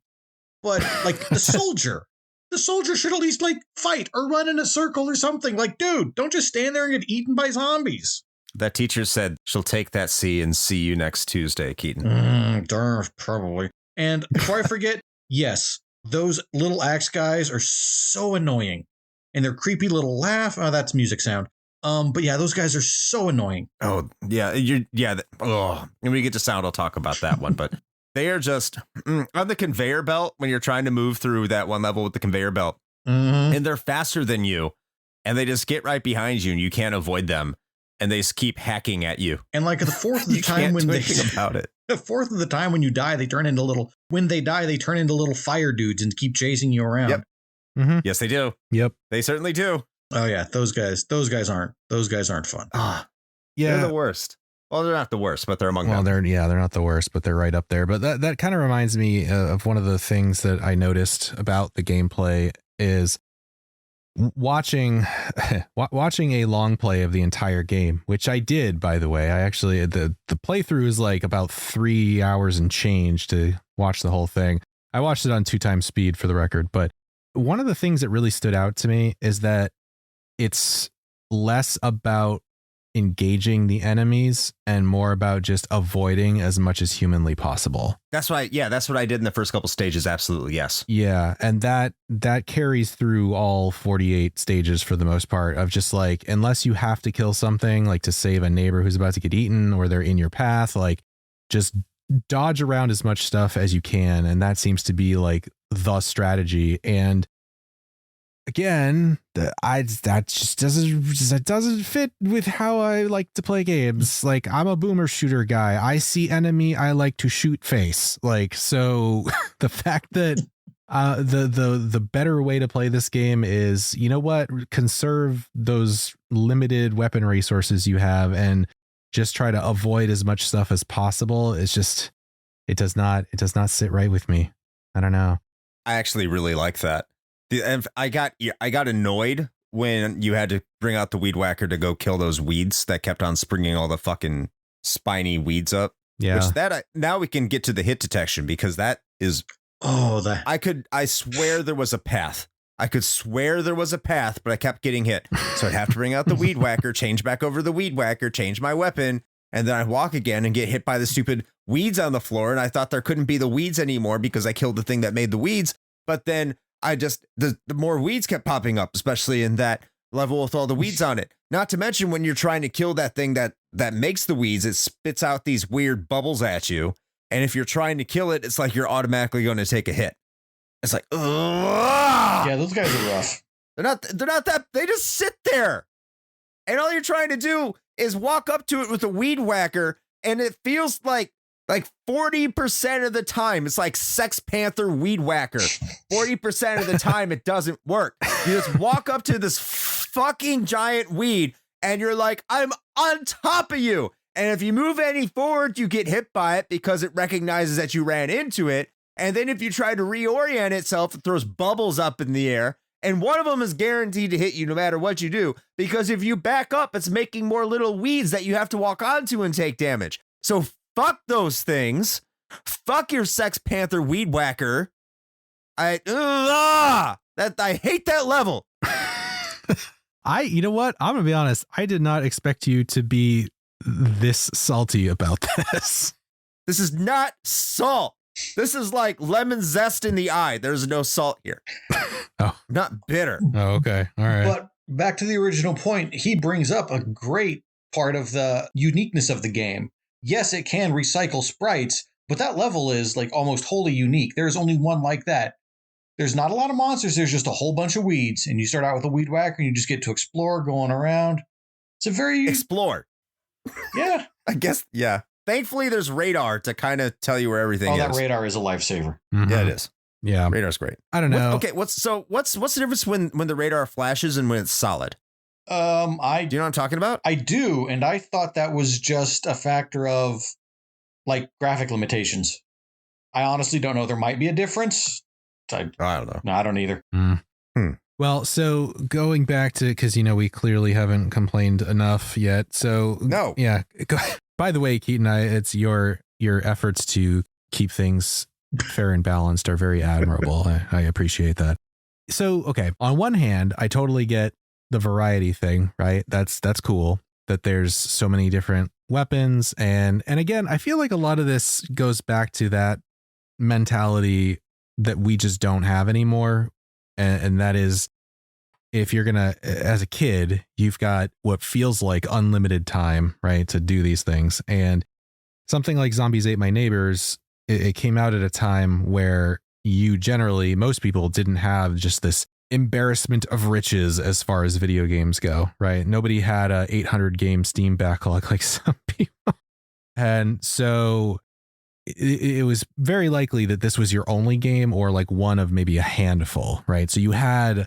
But like the soldier should at least like fight or run in a circle or something. Like, dude, don't just stand there and get eaten by zombies. That teacher said she'll take that C and see you next Tuesday, Keaton. Probably. And before I forget, yes, those little axe guys are so annoying. And their creepy little laugh. Oh, that's music sound. But yeah, those guys are so annoying. Oh, yeah. When we get to sound, I'll talk about that one. But they are just on the conveyor belt when you're trying to move through that one level with the conveyor belt. And they're faster than you. And they just get right behind you and you can't avoid them. And they just keep hacking at you. And like the fourth of the time when about it. The fourth of the time when you die, they turn into little fire dudes and keep chasing you around. Yep. Mm-hmm. Yes, they do. Yep. They certainly do. Oh yeah, those guys aren't fun. Yeah, they're the worst. Well, they're not the worst, but they're among Well, them. they're not the worst, but they're right up there. But that kind of reminds me of one of the things that I noticed about the gameplay is watching a long play of the entire game, which I did, by the way. I actually, the playthrough is like about 3 hours and change to watch the whole thing. I watched it on 2x speed for the record, but one of the things that really stood out to me is that it's less about engaging the enemies and more about just avoiding as much as humanly possible. That's what I did in the first couple stages. Absolutely. Yes. Yeah. And that carries through all 48 stages for the most part, of just like, unless you have to kill something, like to save a neighbor who's about to get eaten or they're in your path, like just dodge around as much stuff as you can. And that seems to be like the strategy. And again, that just doesn't fit with how I like to play games. Like, I'm a boomer shooter guy. I see enemy, I like to shoot face. Like, so the fact that the better way to play this game is, you know what, conserve those limited weapon resources you have and just try to avoid as much stuff as possible. It's just, it does not sit right with me. I don't know. I actually really like that. I got annoyed when you had to bring out the weed whacker to go kill those weeds that kept on springing all the fucking spiny weeds up. Yeah. Which now we can get to the hit detection, because that is, I swear there was a path. I could swear there was a path, but I kept getting hit. So I'd have to bring out the weed whacker, change back over the weed whacker, change my weapon, and then I'd walk again and get hit by the stupid weeds on the floor. And I thought there couldn't be the weeds anymore because I killed the thing that made the weeds. But then the more weeds kept popping up, especially in that level with all the weeds on it. Not to mention when you're trying to kill that thing that makes the weeds, it spits out these weird bubbles at you. And if you're trying to kill it, it's like you're automatically going to take a hit. It's like, ugh! Yeah, those guys are rough. They're not that, they just sit there. And all you're trying to do is walk up to it with a weed whacker. And it feels like 40% of the time, it's like Sex Panther weed whacker. 40% of the time, it doesn't work. You just walk up to this fucking giant weed and you're like, I'm on top of you. And if you move any forward, you get hit by it because it recognizes that you ran into it. And then if you try to reorient itself, it throws bubbles up in the air. And one of them is guaranteed to hit you no matter what you do. Because if you back up, it's making more little weeds that you have to walk onto and take damage. So fuck those things. Fuck your Sex Panther weed whacker. I hate that level. You know what? I'm going to be honest. I did not expect you to be this salty about this. This is not salt. This is like lemon zest in the eye. There's no salt here. Oh, not bitter. Oh, okay. All right. But back to the original point, he brings up a great part of the uniqueness of the game. Yes, it can recycle sprites, but that level is like almost wholly unique. There's only one like that. There's not a lot of monsters. There's just a whole bunch of weeds, and you start out with a weed whacker, and you just get to explore, going around. It's a very explore. Yeah, I guess. Yeah. Thankfully, there's radar to kind of tell you where everything is. That radar is a lifesaver. Mm-hmm. Yeah, it is. Yeah, radar's great. I don't know. What's the difference when the radar flashes and when it's solid? Do you know what I'm talking about? I do, and I thought that was just a factor of like graphic limitations. I honestly don't know. There might be a difference. I don't know. No, I don't either. Well, so going back to, because we clearly haven't complained enough yet. So no, yeah. By the way, Keaton, it's your efforts to keep things fair and balanced are very admirable. I appreciate that. So, okay, on one hand, I totally get the variety thing, right? That's cool that there's so many different weapons. And again, I feel like a lot of this goes back to that mentality that we just don't have anymore. And that is, if you're going to, as a kid, you've got what feels like unlimited time, right, to do these things. And something like Zombies Ate My Neighbors, it came out at a time where most people didn't have just this embarrassment of riches as far as video games go, right? Nobody had a 800 game Steam backlog like some people. And so it was very likely that this was your only game or like one of maybe a handful, right? So you had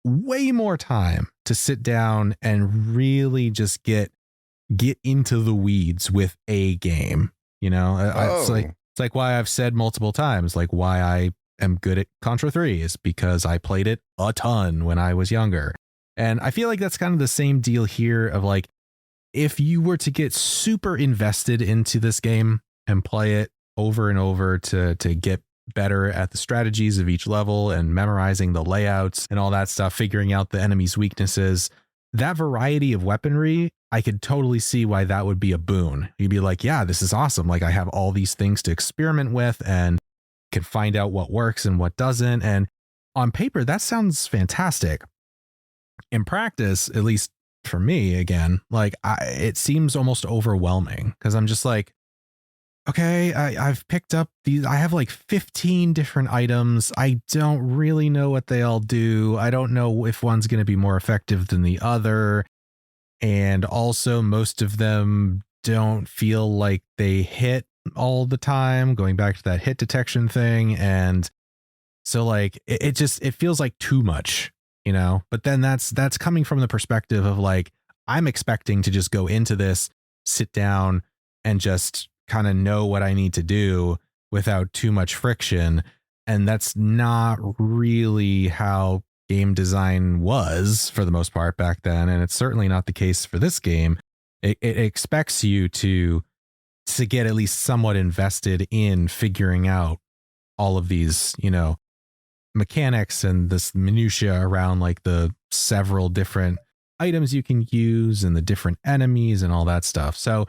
way more time to sit down and really just get get into the weeds with a game. You know, it's like why I've said multiple times, like why I am good at Contra 3 is because I played it a ton when I was younger. And I feel like that's kind of the same deal here of like, if you were to get super invested into this game and play it over and over to get better at the strategies of each level and memorizing the layouts and all that stuff, figuring out the enemy's weaknesses, that variety of weaponry, I could totally see why that would be a boon. You'd be like, yeah, this is awesome. Like I have all these things to experiment with and can find out what works and what doesn't. And on paper, that sounds fantastic. In practice, at least for me, again, like it seems almost overwhelming because I'm just like, okay, I've picked up these. I have like 15 different items. I don't really know what they all do. I don't know if one's going to be more effective than the other. And also most of them don't feel like they hit all the time, going back to that hit detection thing. And so like, it feels like too much, you know, but then that's coming from the perspective of like, I'm expecting to just go into this, sit down and just kind of know what I need to do without too much friction. And that's not really how game design was for the most part back then. And it's certainly not the case for this game. It expects you to get at least somewhat invested in figuring out all of these, you know, mechanics and this minutia around like the several different items you can use and the different enemies and all that stuff. So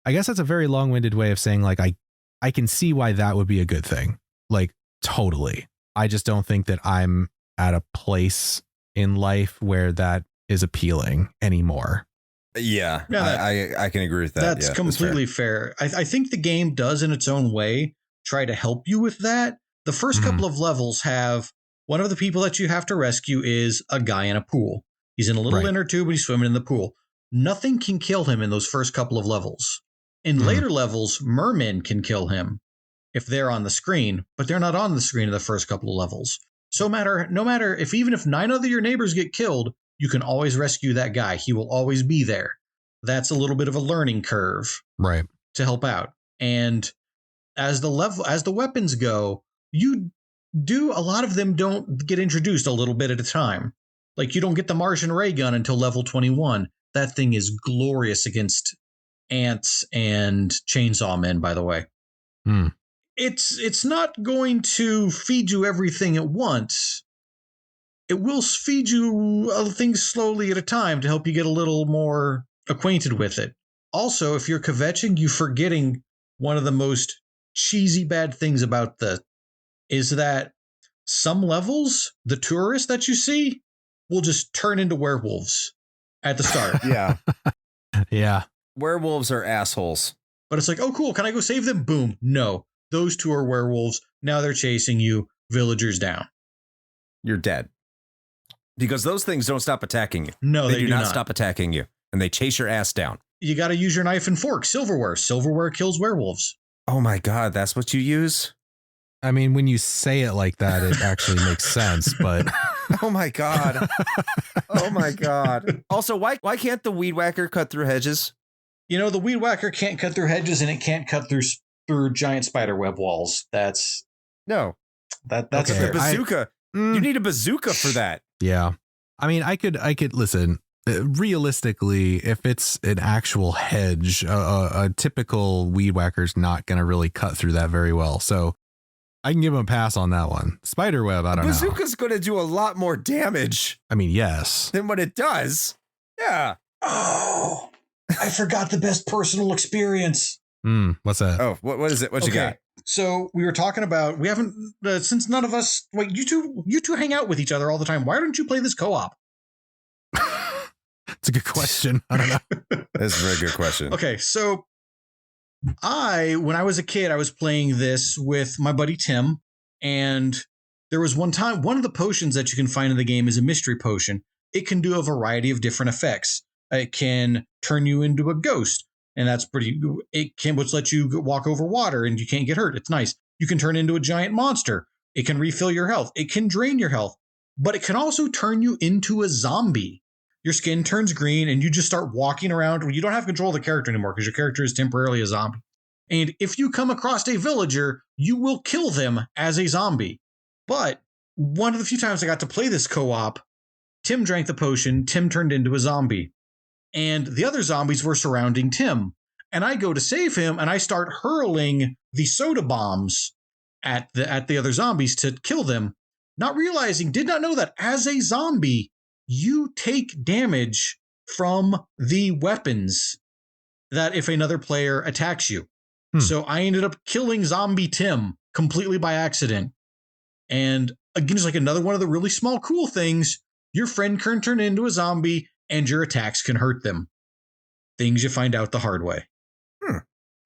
I guess that's a very long-winded way of saying like, I can see why that would be a good thing. Like totally. I just don't think that I'm at a place in life where that is appealing anymore. Yeah, I can agree with that. That's completely fair. I think the game does in its own way try to help you with that. The first couple of levels have one of the people that you have to rescue is a guy in a pool. He's in a little inner tube, but he's swimming in the pool. Nothing can kill him in those first couple of levels. In later levels, mermen can kill him if they're on the screen, but they're not on the screen in the first couple of levels. So no matter if even if 9 other your neighbors get killed, you can always rescue that guy. He will always be there. That's a little bit of a learning curve, right, to help out. And as the weapons go, a lot of them don't get introduced a little bit at a time. Like you don't get the Martian ray gun until level 21. That thing is glorious against ants and chainsaw men, by the way. It's not going to feed you everything at once. It will feed you things slowly at a time to help you get a little more acquainted with it. Also, if you're kvetching, you're forgetting one of the most cheesy bad things about is that some levels, the tourists that you see will just turn into werewolves at the start. Yeah. Yeah. Werewolves are assholes. But it's like, oh, cool. Can I go save them? Boom. No, those two are werewolves. Now they're chasing you. Villagers down. You're dead. Because those things don't stop attacking you. No, they do not stop attacking you. And they chase your ass down. You got to use your knife and fork. Silverware. Silverware kills werewolves. Oh my God. That's what you use? I mean, when you say it like that, it actually makes sense, but oh my God. Oh my God. Also, why can't the weed whacker cut through hedges? You know, the weed whacker can't cut through hedges and it can't cut through giant spider web walls. That's okay. fair. A bazooka. You need a bazooka for that. Yeah. I mean, I could listen, realistically, if it's an actual hedge, a typical weed whacker's not going to really cut through that very well. So I can give him a pass on that one. Spiderweb, I don't know. Bazooka's going to do a lot more damage. I mean, yes. Than what it does. Yeah. Oh, I forgot the best personal experience. What's that? Oh, what is it? What you got? So we were talking about, we haven't, since none of us, wait, you two hang out with each other all the time. Why don't you play this co-op? It's a good question. I don't know. That's a very good question. Okay, so when I was a kid, I was playing this with my buddy Tim, and there was one time, one of the potions that you can find in the game is a mystery potion. It can do a variety of different effects. It can turn you into a ghost, and that's which lets you walk over water and you can't get hurt. It's nice. You can turn into a giant monster. It can refill your health. It can drain your health, but it can also turn you into a zombie. your skin turns green and you just start walking around. You don't have control of the character anymore because your character is temporarily a zombie. And if you come across a villager, you will kill them as a zombie. But one of the few times I got to play this co-op, Tim drank the potion, Tim turned into a zombie. And the other zombies were surrounding Tim. And I go to save him, and I start hurling the soda bombs at the other zombies to kill them, not realizing, did not know that as a zombie, you take damage from the weapons that if another player attacks you. So I ended up killing zombie Tim completely by accident. And again, it's like another one of the really small, cool things. Your friend can turn into a zombie and your attacks can hurt them. Things you find out the hard way.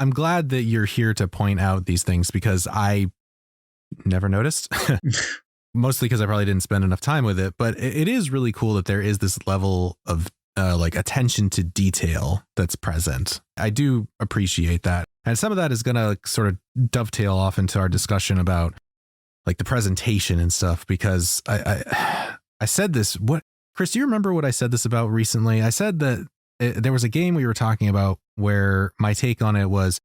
I'm glad that you're here to point out these things because I never noticed. Mostly because I probably didn't spend enough time with it. But it is really cool that there is this level of like attention to detail that's present. I do appreciate that. And some of that is going to sort of dovetail off into our discussion about like the presentation and stuff, because I said this. What, Chris, do you remember what I said this about recently? I said that there was a game we were talking about where my take on it was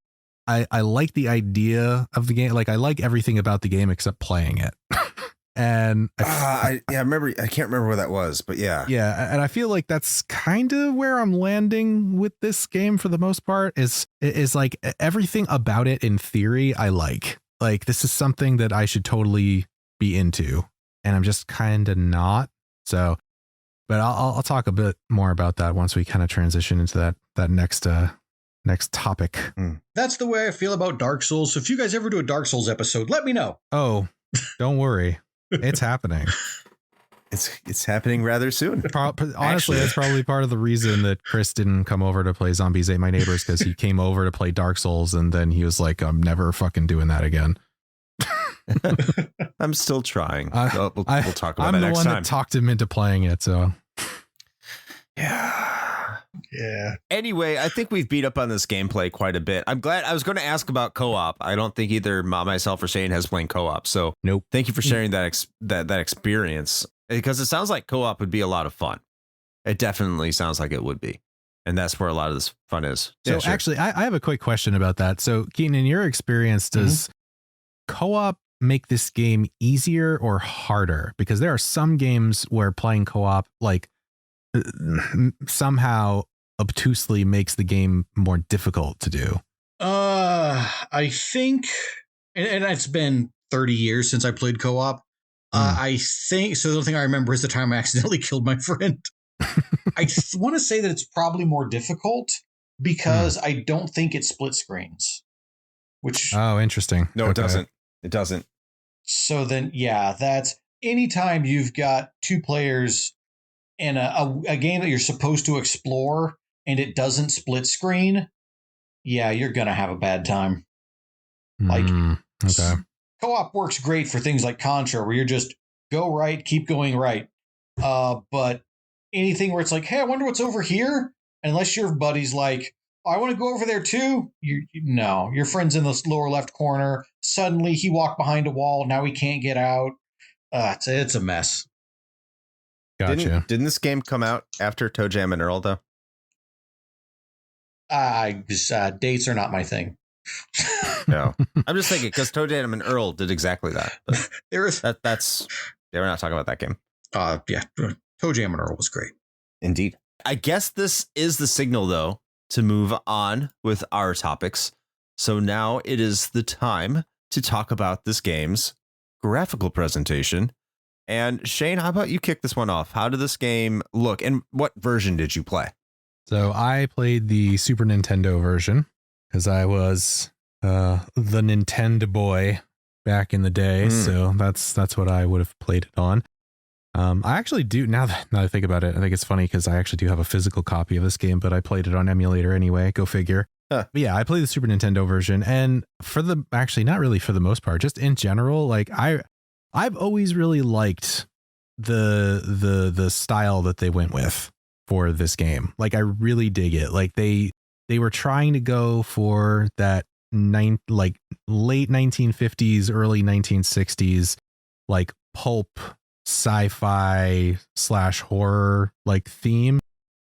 I like the idea of the game. Like I like everything about the game except playing it. And I remember. I can't remember what that was, but yeah. And I feel like that's kind of where I'm landing with this game for the most part is like everything about it in theory. I like this is something that I should totally be into, and I'm just kind of not. So, but I'll talk a bit more about that once we kind of transition into that next topic. That's the way I feel about Dark Souls. So if you guys ever do a Dark Souls episode, let me know. Oh, don't worry. It's happening. It's happening rather soon. Honestly, that's probably part of the reason that Chris didn't come over to play Zombies Ate My Neighbors, because he came over to play Dark Souls and then he was like, I'm never fucking doing that again. I'm still trying. We'll talk about that next time. I'm the one that talked him into playing it. So yeah. Anyway, I think we've beat up on this gameplay quite a bit. I'm glad. I was going to ask about co-op. I don't think either myself or Shane has played co-op. So nope. Thank you for sharing that experience, because it sounds like co-op would be a lot of fun. It definitely sounds like it would be. And that's where a lot of this fun is. So Yeah, sure. actually, I have a quick question about that. So Keaton, in your experience, does co-op make this game easier or harder? Because there are some games where playing co-op like somehow obtusely makes the game more difficult to do. I think, and it's been 30 years since I played co-op. I think, so the only thing I remember is the time I accidentally killed my friend. I want to say that it's probably more difficult because I don't think it split screens. Which, oh, interesting. No, it doesn't. It doesn't. So then, yeah, that's anytime you've got two players in a game that you're supposed to explore and it doesn't split screen, yeah, you're going to have a bad time. Like, co-op works great for things like Contra, where you're just go right, keep going right. But anything where it's like, hey, I wonder what's over here, unless your buddy's like, oh, I want to go over there too. No, your friend's in the lower left corner. Suddenly he walked behind a wall. Now he can't get out. It's a mess. Gotcha. Didn't this game come out after Toe Jam and Earl though? Dates are not my thing. No, I'm just thinking because Toe Jam and Earl did exactly that. There is that's we're not talking about that game. Yeah, Toe Jam and Earl was great. Indeed. I guess this is the signal, though, to move on with our topics. So now it is the time to talk about this game's graphical presentation. And Shane, how about you kick this one off? How did this game look, and what version did you play? So I played the Super Nintendo version because I was the Nintendo boy back in the day. So that's what I would have played it on. I actually do, now that I think about it, I think it's funny because I actually do have a physical copy of this game, but I played it on emulator anyway. Go figure. But yeah, I played the Super Nintendo version, and not really for the most part, just in general, like I've always really liked the style that they went with for this game. Like I really dig it. Like they were trying to go for that late 1950s, early 1960s, like pulp sci-fi / horror like theme.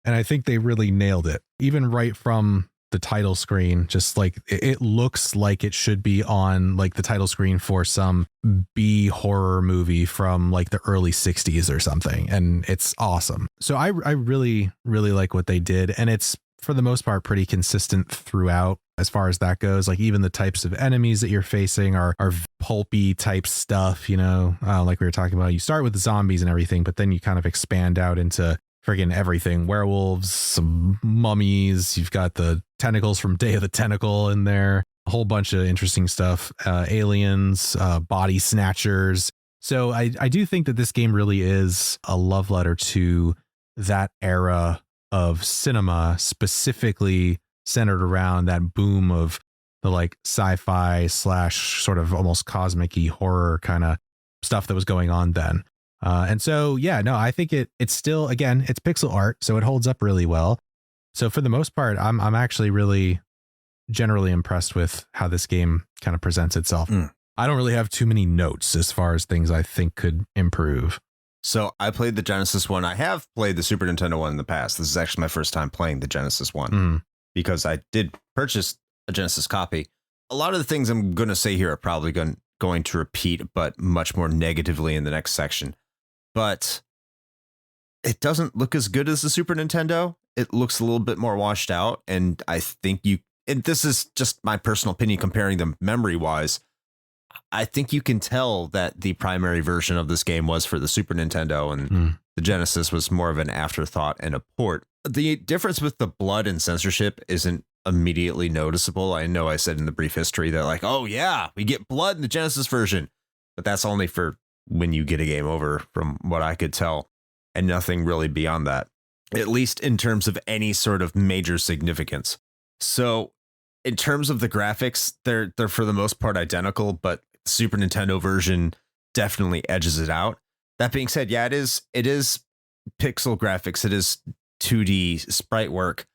And I think they really nailed it. Even right from the title screen, just like it looks like it should be on like the title screen for some B horror movie from like the early 60s or something. And it's awesome. So I really, really like what they did. And it's for the most part pretty consistent throughout as far as that goes. Like even the types of enemies that you're facing are pulpy type stuff, you know, like we were talking about. You start with the zombies and everything, but then you kind of expand out into friggin' everything. Werewolves, some mummies, you've got the tentacles from Day of the Tentacle in there, a whole bunch of interesting stuff, aliens, body snatchers. So I do think that this game really is a love letter to that era of cinema, specifically centered around that boom of the like sci-fi / sort of almost cosmic-y horror kind of stuff that was going on then. And so, yeah, no, I think it's still, again, it's pixel art, so it holds up really well. So for the most part, I'm actually really generally impressed with how this game kind of presents itself. I don't really have too many notes as far as things I think could improve. So I played the Genesis one. I have played the Super Nintendo one in the past. This is actually my first time playing the Genesis one because I did purchase a Genesis copy. A lot of the things I'm going to say here are probably going to repeat, but much more negatively in the next section. But it doesn't look as good as the Super Nintendo. It looks a little bit more washed out. And I think and this is just my personal opinion comparing them memory wise. I think you can tell that the primary version of this game was for the Super Nintendo and the Genesis was more of an afterthought and a port. The difference with the blood and censorship isn't immediately noticeable. I know I said in the brief history that like, oh yeah, we get blood in the Genesis version, but that's only for when you get a game over from what I could tell, and nothing really beyond that, at least in terms of any sort of major significance. So in terms of the graphics, they're for the most part identical, but the Super Nintendo version definitely edges it out. That being said, yeah, it is pixel graphics. It is 2D sprite work.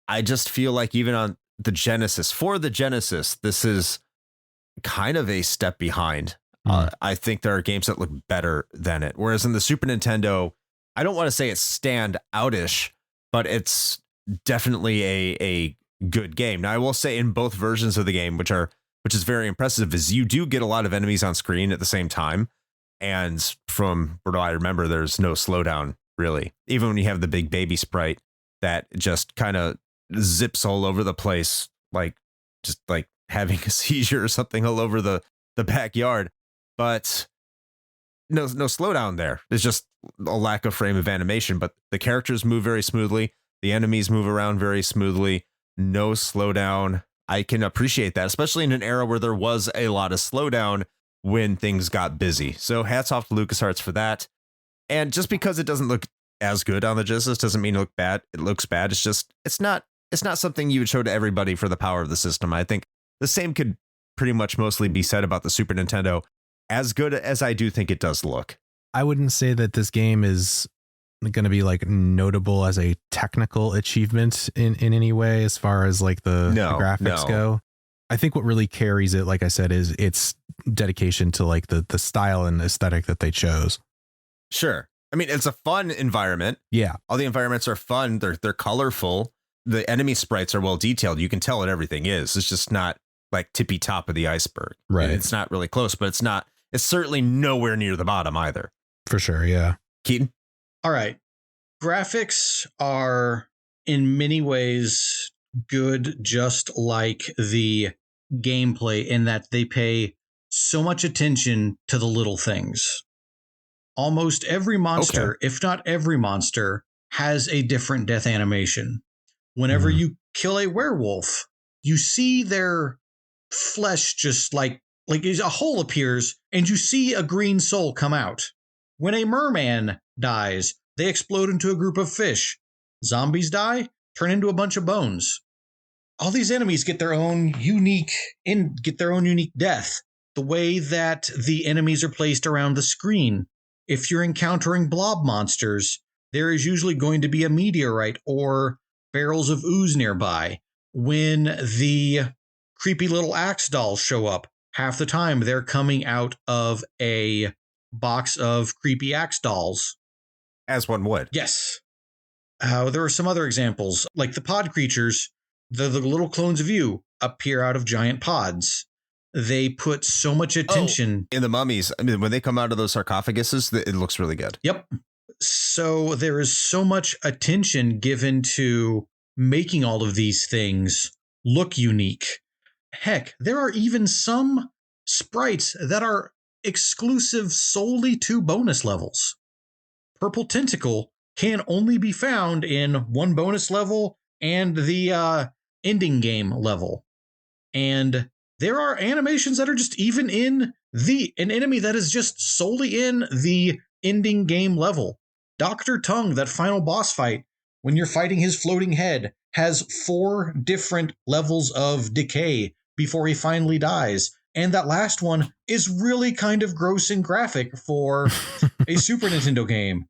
I just feel like even on the Genesis, this is kind of a step behind. I think there are games that look better than it. Whereas in the Super Nintendo, I don't want to say it's stand outish, but it's definitely a good game. Now, I will say in both versions of the game, which is very impressive, is you do get a lot of enemies on screen at the same time. And from what I remember, there's no slowdown, really. Even when you have the big baby sprite that just kind of zips all over the place, like just like having a seizure or something all over the backyard. But no slowdown there. There's just a lack of frame of animation, but the characters move very smoothly. The enemies move around very smoothly. No slowdown. I can appreciate that, especially in an era where there was a lot of slowdown when things got busy. So hats off to LucasArts for that. And just because it doesn't look as good on the Genesis doesn't mean it looks bad. It's just, it's not something you would show to everybody for the power of the system. I think the same could pretty much mostly be said about the Super Nintendo, as good as I do think it does look. I wouldn't say that this game is going to be like notable as a technical achievement in any way as far as like the graphics go. I think what really carries it, like I said, is its dedication to like the style and aesthetic that they chose. Sure. I mean, it's a fun environment. Yeah. All the environments are fun. They're colorful. The enemy sprites are well detailed. You can tell what everything is. It's just not like tippy top of the iceberg. Right. It's not really close, but it's certainly nowhere near the bottom either. For sure. Yeah. Keaton? All right. Graphics are in many ways good, just like the gameplay, in that they pay so much attention to the little things. Almost every monster, if not every monster, has a different death animation. Whenever you kill a werewolf, you see their flesh just like a hole appears and you see a green soul come out. When a merman dies, they explode into a group of fish. Zombies die, turn into a bunch of bones. All these enemies get their own unique death. The way that the enemies are placed around the screen. If you're encountering blob monsters, there is usually going to be a meteorite or barrels of ooze nearby. When the creepy little axe dolls show up, half the time they're coming out of a box of creepy axe dolls. As one would. Yes. There are some other examples, like the pod creatures. The little clones of you appear out of giant pods. They put so much attention in the mummies. I mean, when they come out of those sarcophaguses, it looks really good. Yep. So there is so much attention given to making all of these things look unique. Heck, there are even some sprites that are exclusive solely to bonus levels. Purple Tentacle can only be found in one bonus level and the ending game level. And there are animations that are just even in an enemy that is just solely in the ending game level. Dr. Tongue, that final boss fight, when you're fighting his floating head, has 4 different levels of decay before he finally dies. And that last one is really kind of gross and graphic for a Super Nintendo game.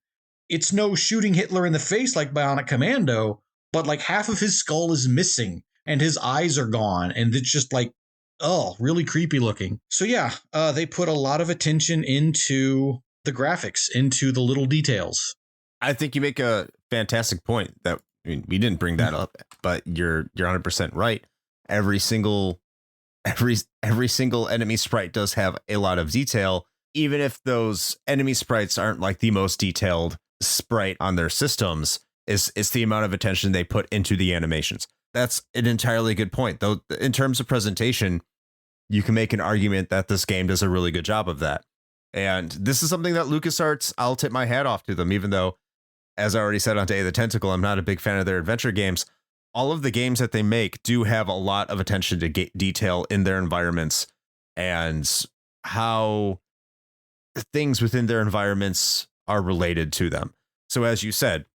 It's no shooting Hitler in the face like Bionic Commando, but like half of his skull is missing and his eyes are gone. And it's just like, oh, really creepy looking. So yeah, they put a lot of attention into the graphics, into the little details. I think you make a fantastic point that, I mean, we didn't bring that up, but you're 100% right. Every single enemy sprite does have a lot of detail, even if those enemy sprites aren't like the most detailed sprite on their systems. It's the amount of attention they put into the animations. That's an entirely good point, though. In terms of presentation, you can make an argument that this game does a really good job of that. And this is something that LucasArts, I'll tip my hat off to them, even though, as I already said on Day of the Tentacle, I'm not a big fan of their adventure games. All of the games that they make do have a lot of attention to detail in their environments and how things within their environments are related to them. So as you said,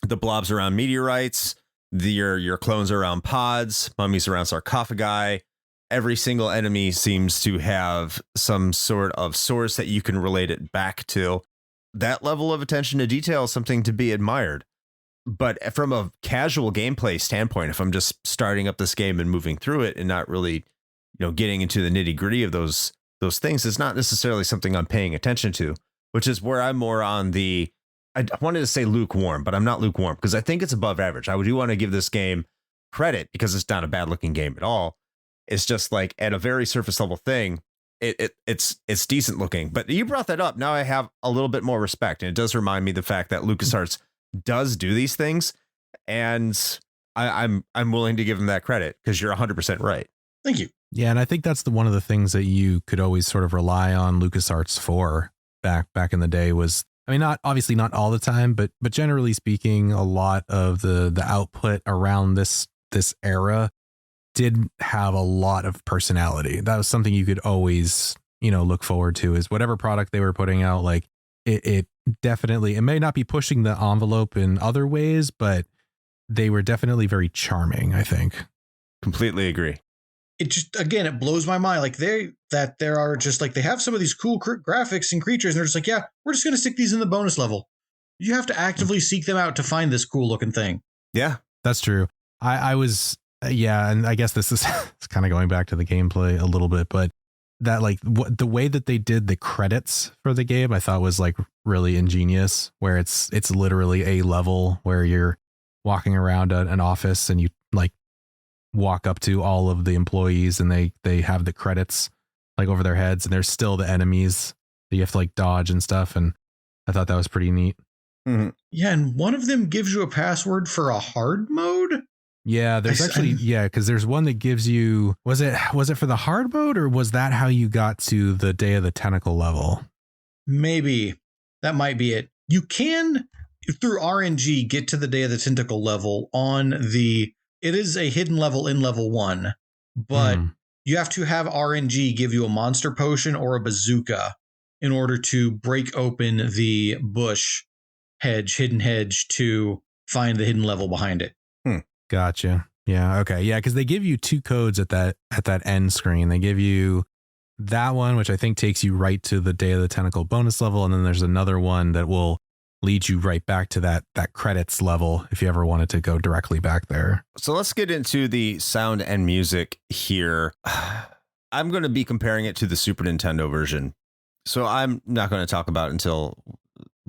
the blobs around meteorites, your clones around pods, mummies around sarcophagi. Every single enemy seems to have some sort of source that you can relate it back to. That level of attention to detail is something to be admired. But from a casual gameplay standpoint, if I'm just starting up this game and moving through it and not really, getting into the nitty gritty of those things, it's not necessarily something I'm paying attention to, which is where I'm more on the, I wanted to say lukewarm, but I'm not lukewarm because I think it's above average. I do want to give this game credit because it's not a bad looking game at all. It's just like at a very surface level thing, it's decent looking. But you brought that up. Now I have a little bit more respect. And it does remind me of the fact that LucasArts does do these things. And I'm willing to give them that credit because you're 100% right. Thank you. Yeah, and I think that's one of the things that you could always sort of rely on LucasArts for back in the day was, I mean, not all the time, but generally speaking, a lot of the output around this era did have a lot of personality. That was something you could always, look forward to, is whatever product they were putting out. Like it definitely, it may not be pushing the envelope in other ways, but they were definitely very charming, I think. Completely agree. It just, again, it blows my mind. Like they have some of these cool graphics and creatures, and they're just like, yeah, we're just going to stick these in the bonus level. You have to actively seek them out to find this cool looking thing. Yeah, that's true. I was, yeah. And I guess this is it's kind of going back to the gameplay a little bit, but that the way that they did the credits for the game, I thought was like really ingenious, where it's literally a level where you're walking around an office and you like walk up to all of the employees and they have the credits like over their heads, and there's still the enemies that you have to like dodge and stuff. And I thought that was pretty neat. Mm-hmm. Yeah. And one of them gives you a password for a hard mode. Yeah, there's because there's one that gives you, was it for the hard mode, or was that how you got to the Day of the Tentacle level? Maybe that might be it. You can, through RNG, get to the Day of the Tentacle level it is a hidden level in level 1, but you have to have RNG give you a monster potion or a bazooka in order to break open the hidden hedge to find the hidden level behind it. Gotcha. Yeah. Okay. Yeah. Because they give you 2 codes at that end screen. They give you that one, which I think takes you right to the Day of the Tentacle bonus level. And then there's another one that will lead you right back to that credits level if you ever wanted to go directly back there. So let's get into the sound and music here. I'm going to be comparing it to the Super Nintendo version. So I'm not going to talk about it until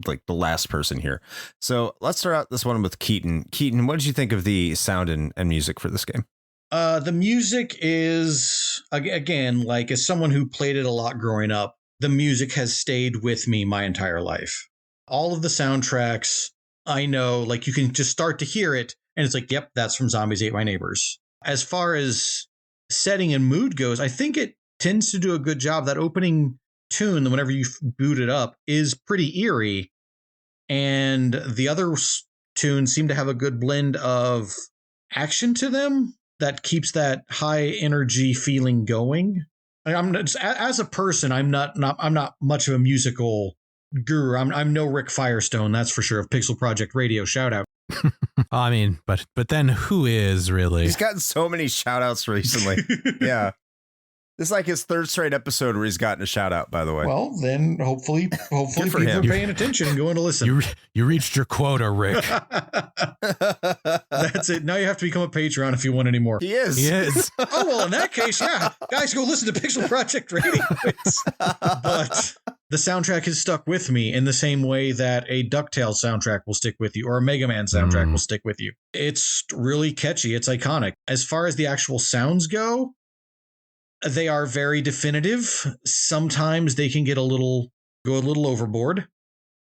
like the last person here. So let's start out this one with Keaton. Keaton, what did you think of the sound and music for this game? The music is, again, like as someone who played it a lot growing up, the music has stayed with me my entire life. All of the soundtracks, I know, like you can just start to hear it and it's like, yep, that's from Zombies Ate My Neighbors. As far as setting and mood goes, I think it tends to do a good job. That opening tune, whenever you boot it up, is pretty eerie. And the other tunes seem to have a good blend of action to them that keeps that high energy feeling going. I'm not, as a person, I'm not much of a musical guru. I'm no Rick Firestone, that's for sure, of Pixel Project Radio. Shout out. I mean, but then who is really? He's gotten so many shout outs recently. Yeah. This is like his third straight episode where he's gotten a shout out, by the way. Well, then hopefully for people him. are paying attention and going to listen. You reached your quota, Rick. That's it. Now you have to become a Patreon if you want any more. He is. He is. Oh, well, in that case, yeah. Guys, go listen to Pixel Project Radio. But the soundtrack has stuck with me in the same way that a DuckTales soundtrack will stick with you or a Mega Man soundtrack will stick with you. It's really catchy. It's iconic. As far as the actual sounds go, they are very definitive. Sometimes they can go a little overboard.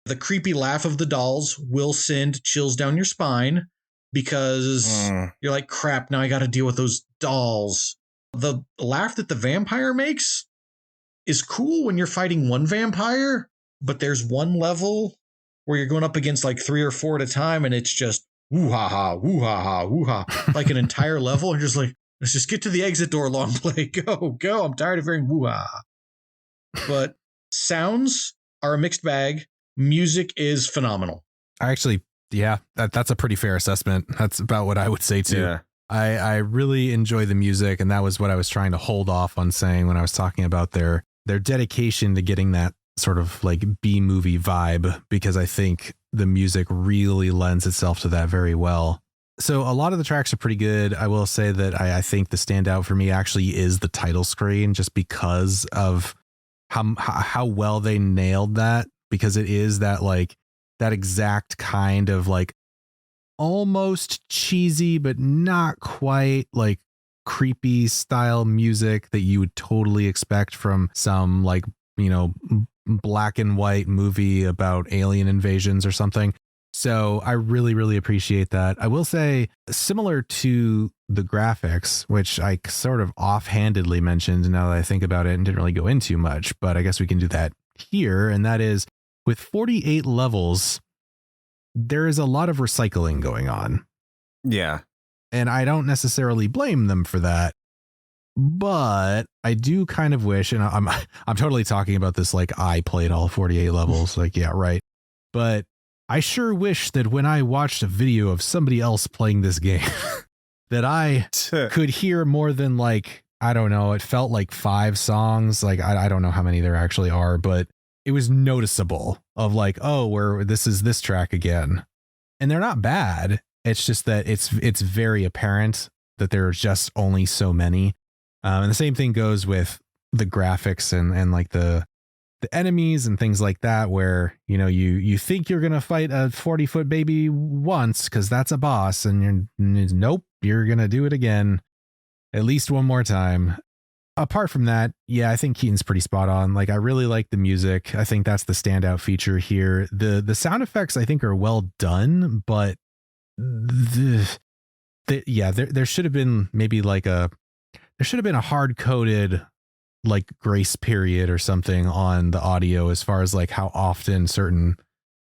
The creepy laugh of the dolls will send chills down your spine because you're like, crap, now I got to deal with those dolls. The laugh that the vampire makes is cool when you're fighting one vampire, but there's one level where you're going up against like 3 or 4 at a time, and it's just woo-ha-ha, woo-ha-ha, woo-ha, like an entire level, and you're just like, let's just get to the exit door, long play. Go. I'm tired of hearing woo-ha. But sounds are a mixed bag. Music is phenomenal. Actually, yeah, that's a pretty fair assessment. That's about what I would say too. Yeah. I really enjoy the music, and that was what I was trying to hold off on saying when I was talking about their dedication to getting that sort of like B-movie vibe, because I think the music really lends itself to that very well. So a lot of the tracks are pretty good. I will say that I think the standout for me actually is the title screen, just because of how well they nailed that, because it is that like that exact kind of like almost cheesy, but not quite, like creepy style music that you would totally expect from some like, you know, black and white movie about alien invasions or something. So I really, really appreciate that. I will say, similar to the graphics, which I sort of offhandedly mentioned now that I think about it and didn't really go into much, but I guess we can do that here. And that is, with 48 levels, there is a lot of recycling going on. Yeah. And I don't necessarily blame them for that. But I do kind of wish, and I'm totally talking about this like I played all 48 levels. Like, yeah, right. But I sure wish that when I watched a video of somebody else playing this game, that I could hear more than like, I don't know, it felt like 5 songs. Like, I don't know how many there actually are, but it was noticeable of like, oh, this is this track again. And they're not bad. It's just that it's very apparent that there are just only so many. And the same thing goes with the graphics and like the enemies and things like that, where, you know, you think you're going to fight a 40-foot baby once because that's a boss, and nope, you're going to do it again at least one more time. Apart from that, yeah, I think Keaton's pretty spot on. Like, I really like the music. I think that's the standout feature here. The sound effects, I think, are well done, but there should have been maybe like a hard-coded like grace period or something on the audio as far as like how often certain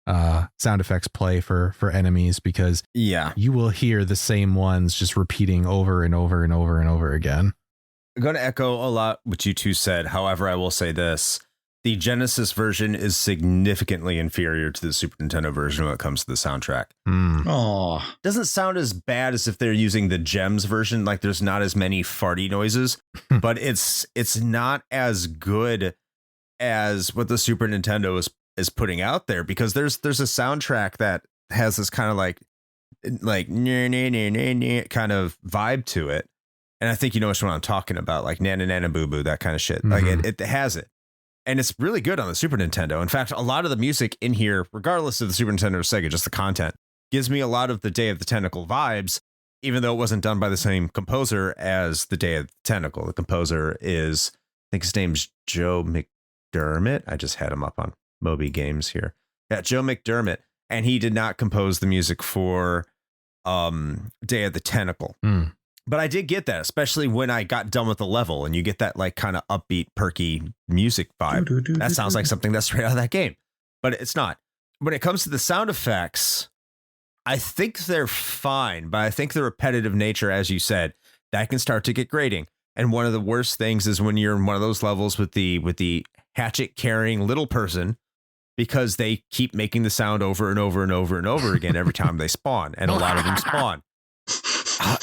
sound effects play for enemies, because you will hear the same ones just repeating over and over and over and over again. I'm going to echo a lot what you two said. However, I will say this. The Genesis version is significantly inferior to the Super Nintendo version when it comes to the soundtrack. Oh, doesn't sound as bad as if they're using the Gems version. Like, there's not as many farty noises, but it's not as good as what the Super Nintendo is putting out there, because there's a soundtrack that has this kind of like kind of vibe to it. And I think you know what I'm talking about, like Nana Nana Boo Boo, that kind of shit. Like it has it. And it's really good on the Super Nintendo. In fact, a lot of the music in here, regardless of the Super Nintendo or Sega, just the content, gives me a lot of the Day of the Tentacle vibes, even though it wasn't done by the same composer as the Day of the Tentacle. The composer is, I think his name's Joe McDermott. I just had him up on Moby Games here. Yeah, Joe McDermott. And he did not compose the music for Day of the Tentacle. But I did get that, especially when I got done with the level and you get that like kind of upbeat, perky music vibe. That sounds like something that's straight out of that game, but it's not. When it comes to the sound effects, I think they're fine, but I think the repetitive nature, as you said, that can start to get grating. And one of the worst things is when you're in one of those levels with the hatchet carrying little person, because they keep making the sound over and over and over and over again every time they spawn, and a lot of them spawn.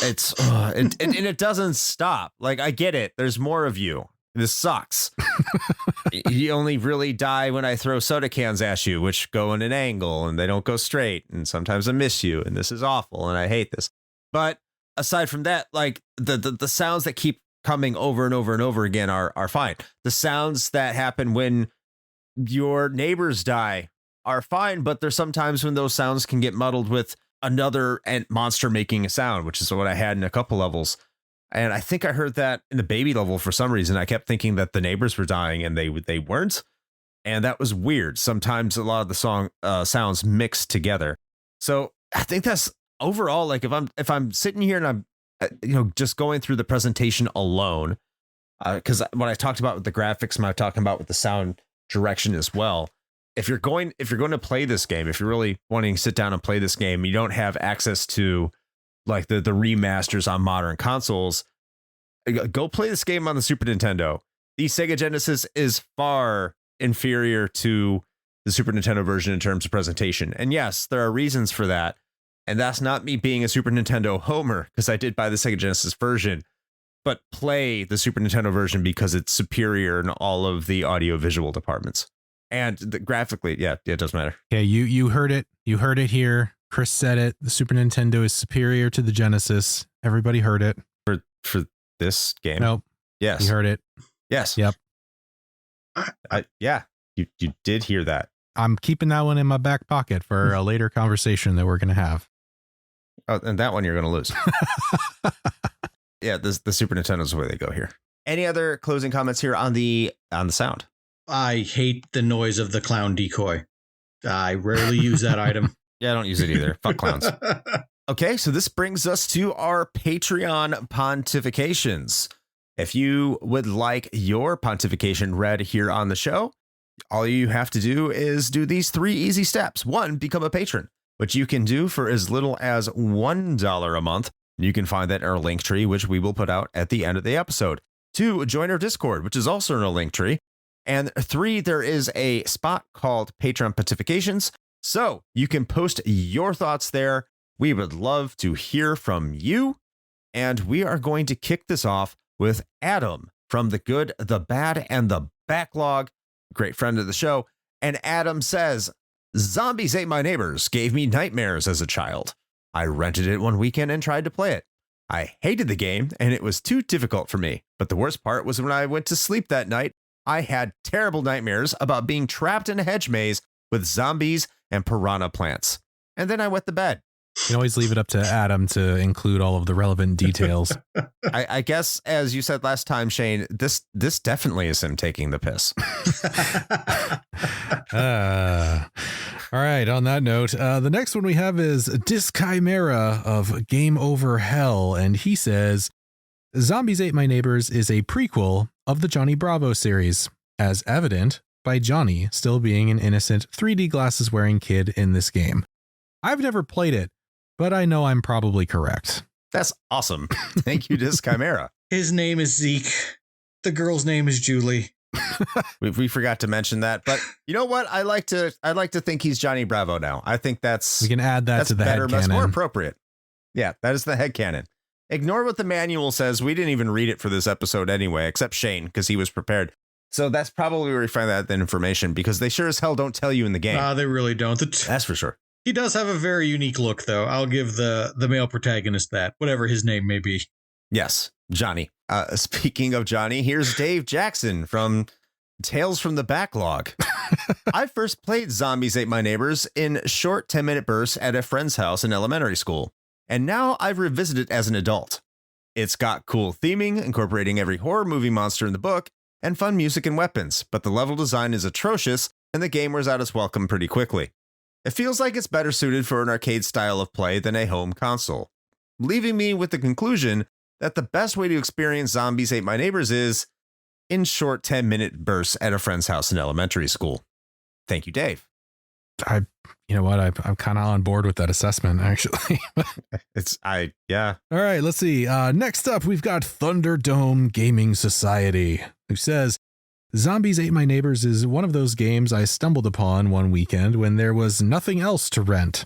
And it doesn't stop. Like, I get it. There's more of you. This sucks. You only really die when I throw soda cans at you, which go in an angle and they don't go straight. And sometimes I miss you. And this is awful. And I hate this. But aside from that, like the sounds that keep coming over and over and over again are fine. The sounds that happen when your neighbors die are fine. But there's sometimes when those sounds can get muddled with another monster making a sound, which is what I had in a couple levels. And I think I heard that in the baby level for some reason. I kept thinking that the neighbors were dying and they weren't. And that was weird. Sometimes a lot of the song sounds mixed together. So I think that's overall, like if I'm sitting here and I'm just going through the presentation alone, because what I talked about with the graphics, I'm talking about with the sound direction as well. If you're going to play this game, if you're really wanting to sit down and play this game, you don't have access to like the remasters on modern consoles, go play this game on the Super Nintendo. The Sega Genesis is far inferior to the Super Nintendo version in terms of presentation. And yes, there are reasons for that. And that's not me being a Super Nintendo homer, because I did buy the Sega Genesis version, but play the Super Nintendo version because it's superior in all of the audio visual departments. And graphically, yeah, it doesn't matter. Okay, you heard it. You heard it here. Chris said it. The Super Nintendo is superior to the Genesis. Everybody heard it. For this game? Nope. Yes. You heard it. Yes. Yep. Yeah, you did hear that. I'm keeping that one in my back pocket for a later conversation that we're going to have. Oh, and that one you're going to lose. Yeah, the Super Nintendo is the way they go here. Any other closing comments here on the sound? I hate the noise of the clown decoy. I rarely use that item. Yeah, I don't use it either. Fuck clowns. Okay, so this brings us to our Patreon pontifications. If you would like your pontification read here on the show, all you have to do is do these 3 easy steps. 1, become a patron, which you can do for as little as $1 a month. You can find that in our link tree, which we will put out at the end of the episode. 2, join our Discord, which is also in our link tree. And 3, there is a spot called Patreon Pontifications, so you can post your thoughts there. We would love to hear from you. And we are going to kick this off with Adam from The Good, the Bad, and the Backlog, great friend of the show. And Adam says, "Zombies Ate My Neighbors gave me nightmares as a child. I rented it one weekend and tried to play it. I hated the game and it was too difficult for me. But the worst part was when I went to sleep that night, I had terrible nightmares about being trapped in a hedge maze with zombies and piranha plants. And then I wet the bed." You can always leave it up to Adam to include all of the relevant details. I guess, as you said last time, Shane, this definitely is him taking the piss. All right. On that note, the next one we have is Dischimera of Game Over Hell. And he says, "Zombies Ate My Neighbors is a prequel of the Johnny Bravo series, as evident by Johnny still being an innocent 3D glasses wearing kid in this game. I've never played it, but I know I'm probably correct." That's awesome. Thank you, Dischimera. His name is Zeke. The girl's name is Julie. We forgot to mention that, but you know what? I like to think he's Johnny Bravo now. I think we can add that to the better, headcanon. that's more appropriate. Yeah, that is the headcanon. Ignore what the manual says. We didn't even read it for this episode anyway, except Shane, because he was prepared. So that's probably where we find that information, because they sure as hell don't tell you in the game. They really don't. That's for sure. He does have a very unique look, though. I'll give the male protagonist that, whatever his name may be. Yes, Johnny. Speaking of Johnny, here's Dave Jackson from Tales from the Backlog. I first played Zombies Ate My Neighbors in short 10-minute bursts at a friend's house in elementary school, and now I've revisited it as an adult. It's got cool theming, incorporating every horror movie monster in the book, and fun music and weapons, but the level design is atrocious, and the game wears out its welcome pretty quickly. It feels like it's better suited for an arcade style of play than a home console, leaving me with the conclusion that the best way to experience Zombies Ate My Neighbors is in short 10-minute bursts at a friend's house in elementary school. Thank you, Dave. You know what? I'm kind of on board with that assessment, actually. Yeah. All right, let's see. Next up, we've got Thunderdome Gaming Society, who says, Zombies Ate My Neighbors is one of those games I stumbled upon one weekend when there was nothing else to rent.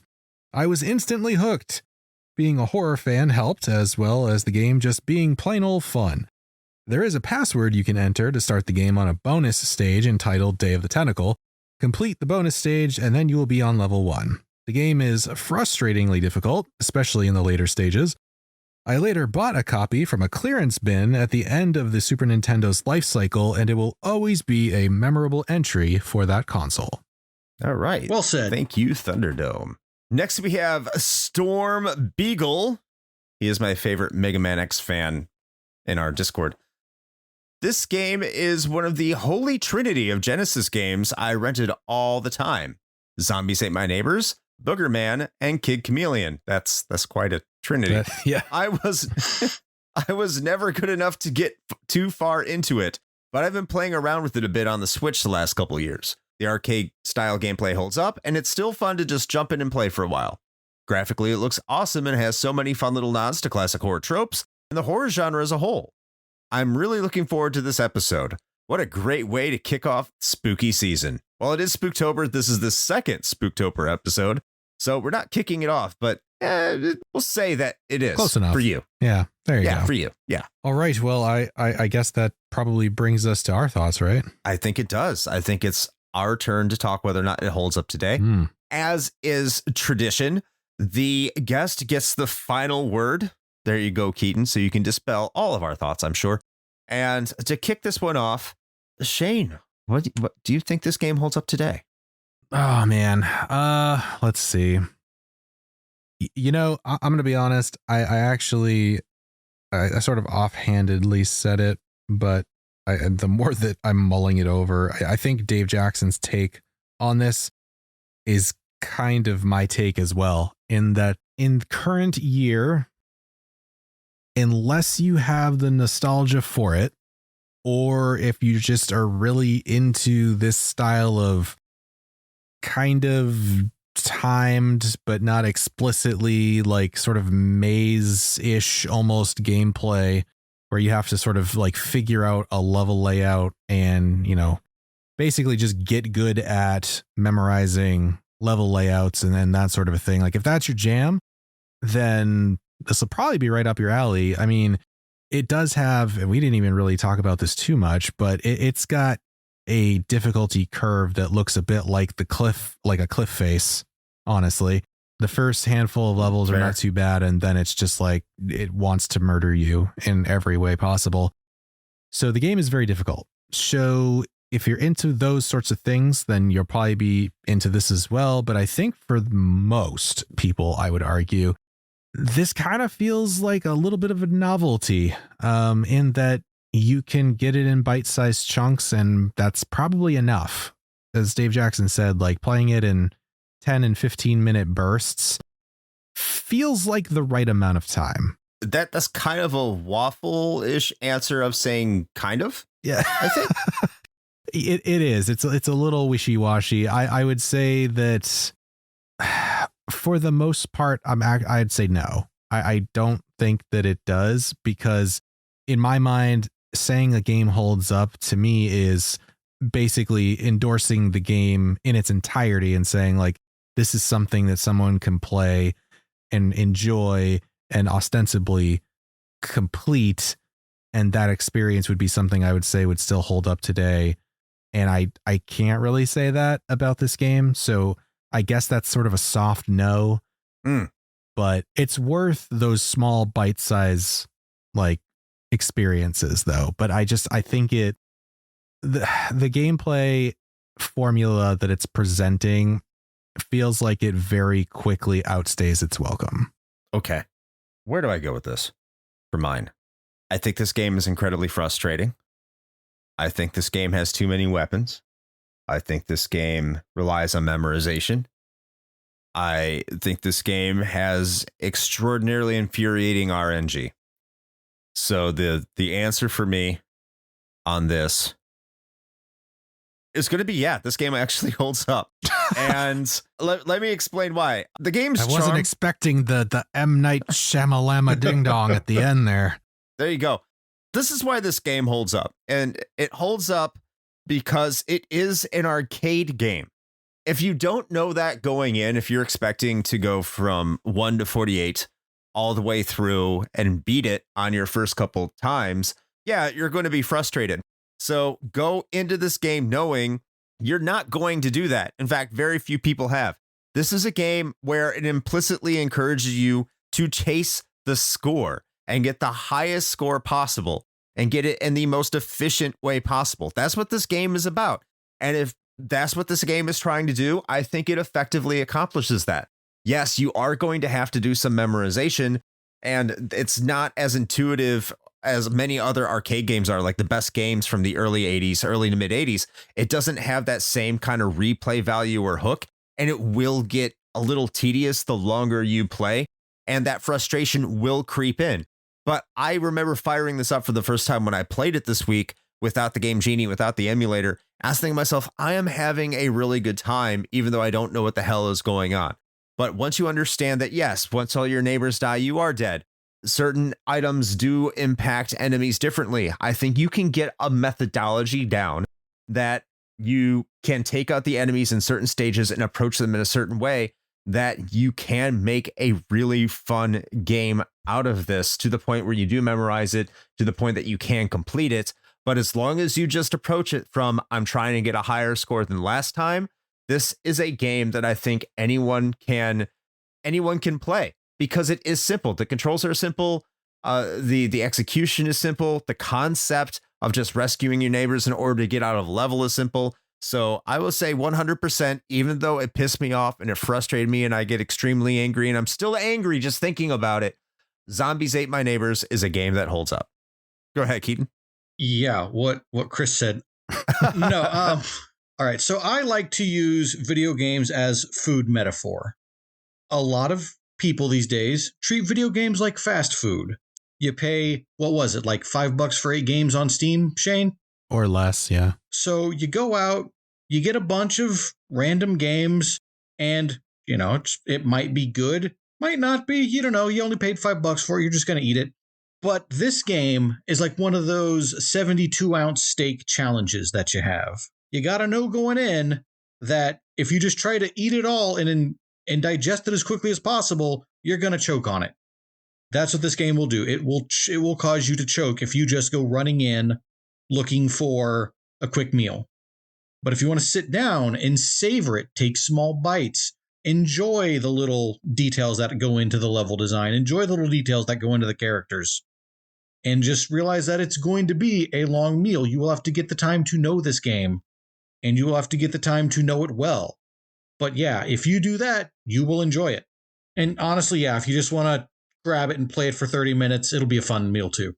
I was instantly hooked. Being a horror fan helped, as well as the game just being plain old fun. There is a password you can enter to start the game on a bonus stage entitled Day of the Tentacle. Complete the bonus stage, and then you will be on level 1. The game is frustratingly difficult, especially in the later stages. I later bought a copy from a clearance bin at the end of the Super Nintendo's life cycle, and it will always be a memorable entry for that console. All right. Well said. Thank you, Thunderdome. Next, we have Storm Beagle. He is my favorite Mega Man X fan in our Discord. This game is one of the holy trinity of Genesis games I rented all the time. Zombies Ate My Neighbors, Booger Man, and Kid Chameleon. That's quite a trinity. Yeah. I was never good enough to get too far into it, but I've been playing around with it a bit on the Switch the last couple of years. The arcade style gameplay holds up, and it's still fun to just jump in and play for a while. Graphically, it looks awesome and has so many fun little nods to classic horror tropes and the horror genre as a whole. I'm really looking forward to this episode. What a great way to kick off spooky season. While it is Spooktober, this is the second Spooktober episode, so we're not kicking it off, but we'll say that it is. Close enough. For you. Yeah, there you go. Yeah, for you. Yeah. All right, well, I guess that probably brings us to our thoughts, right? I think it does. I think it's our turn to talk whether or not it holds up today. As is tradition, the guest gets the final word. There you go, Keaton. So you can dispel all of our thoughts, I'm sure. And to kick this one off, Shane, what do you think this game holds up today? Oh, man. Let's see. You know, I'm going to be honest. I actually sort of offhandedly said it, but the more that I'm mulling it over, I think Dave Jackson's take on this is kind of my take as well, in that in current year, unless you have the nostalgia for it, or if you just are really into this style of kind of timed, but not explicitly, like sort of maze-ish almost gameplay, where you have to sort of like figure out a level layout and, you know, basically just get good at memorizing level layouts and then that sort of a thing. Like if that's your jam, then this will probably be right up your alley. I mean, it does have, and we didn't even really talk about this too much, but it's got a difficulty curve that looks a bit like a cliff face, honestly. The first handful of levels are not too bad, and then it's just like it wants to murder you in every way possible. So the game is very difficult. So if you're into those sorts of things, then you'll probably be into this as well. But I think for most people, I would argue, this kind of feels like a little bit of a novelty, in that you can get it in bite-sized chunks, and that's probably enough. As Dave Jackson said, like playing it in 10 and 15-minute bursts feels like the right amount of time. That's kind of a waffle-ish answer of saying kind of. Yeah, I think it is. It's a little wishy-washy. I would say that for the most part, I'd say no. I don't think that it does, because in my mind, saying a game holds up to me is basically endorsing the game in its entirety and saying like, this is something that someone can play and enjoy and ostensibly complete. And that experience would be something I would say would still hold up today. And I can't really say that about this game. So I guess that's sort of a soft no, but it's worth those small bite size like experiences though. But I think the gameplay formula that it's presenting feels like it very quickly outstays its welcome. Okay. Where do I go with this for mine? I think this game is incredibly frustrating. I think this game has too many weapons. I think this game relies on memorization. I think this game has extraordinarily infuriating RNG. So the answer for me on this is going to be, this game actually holds up. And let me explain why. The game's I wasn't expecting the M. Night Shyamalama ding dong at the end there. There you go. This is why this game holds up. And it holds up because it is an arcade game. If you don't know that going in, if you're expecting to go from 1 to 48 all the way through and beat it on your first couple times, you're going to be frustrated. So go into this game knowing you're not going to do that. In fact, very few people have. This is a game where it implicitly encourages you to chase the score and get the highest score possible and get it in the most efficient way possible. That's what this game is about. And if that's what this game is trying to do, I think it effectively accomplishes that. Yes, you are going to have to do some memorization, and it's not as intuitive as many other arcade games are, like the best games from the early 80s, early to mid 80s. It doesn't have that same kind of replay value or hook, and it will get a little tedious the longer you play, and that frustration will creep in. But I remember firing this up for the first time when I played it this week without the Game Genie, without the emulator. I was thinking to myself, I am having a really good time, even though I don't know what the hell is going on. But once you understand that, yes, once all your neighbors die, you are dead. Certain items do impact enemies differently. I think you can get a methodology down that you can take out the enemies in certain stages and approach them in a certain way that you can make a really fun game out of this, to the point where you do memorize it, to the point that you can complete it. But as long as you just approach it from, I'm trying to get a higher score than last time, this is a game that I think anyone can play, because it is simple. The controls are simple. The execution is simple. The concept of just rescuing your neighbors in order to get out of level is simple. So I will say 100%, even though it pissed me off and it frustrated me and I get extremely angry, and I'm still angry just thinking about it, Zombies Ate My Neighbors is a game that holds up. Go ahead, Keaton. Yeah, what Chris said. No, all right. So I like to use video games as food metaphor. A lot of people these days treat video games like fast food. You pay, what was it, like $5 for 8 games on Steam, Shane? Or less, yeah. So you go out, you get a bunch of random games, and, it might be good, might not be, you don't know, you only paid $5 for it, you're just going to eat it. But this game is like one of those 72-ounce steak challenges that you have. You got to know going in that if you just try to eat it all and digest it as quickly as possible, you're going to choke on it. That's what this game will do. It will cause you to choke if you just go running in looking for a quick meal. But if you want to sit down and savor it, take small bites, enjoy the little details that go into the level design, enjoy the little details that go into the characters, and just realize that it's going to be a long meal. You will have to get the time to know this game, and you will have to get the time to know it well. But yeah, if you do that, you will enjoy it. And honestly, if you just want to grab it and play it for 30 minutes, it'll be a fun meal too.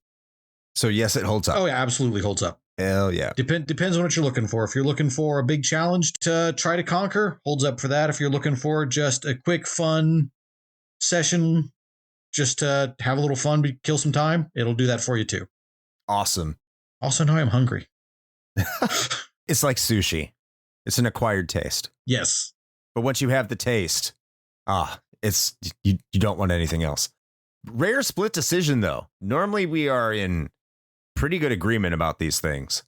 So yes, it holds up. Oh yeah, absolutely holds up. Hell yeah. Depends on what you're looking for. If you're looking for a big challenge to try to conquer, holds up for that. If you're looking for just a quick, fun session, just to have a little fun, kill some time, it'll do that for you too. Awesome. Also, now I'm hungry. It's like sushi. It's an acquired taste. Yes. But once you have the taste, it's you don't want anything else. Rare split decision, though. Normally we are in pretty good agreement about these things.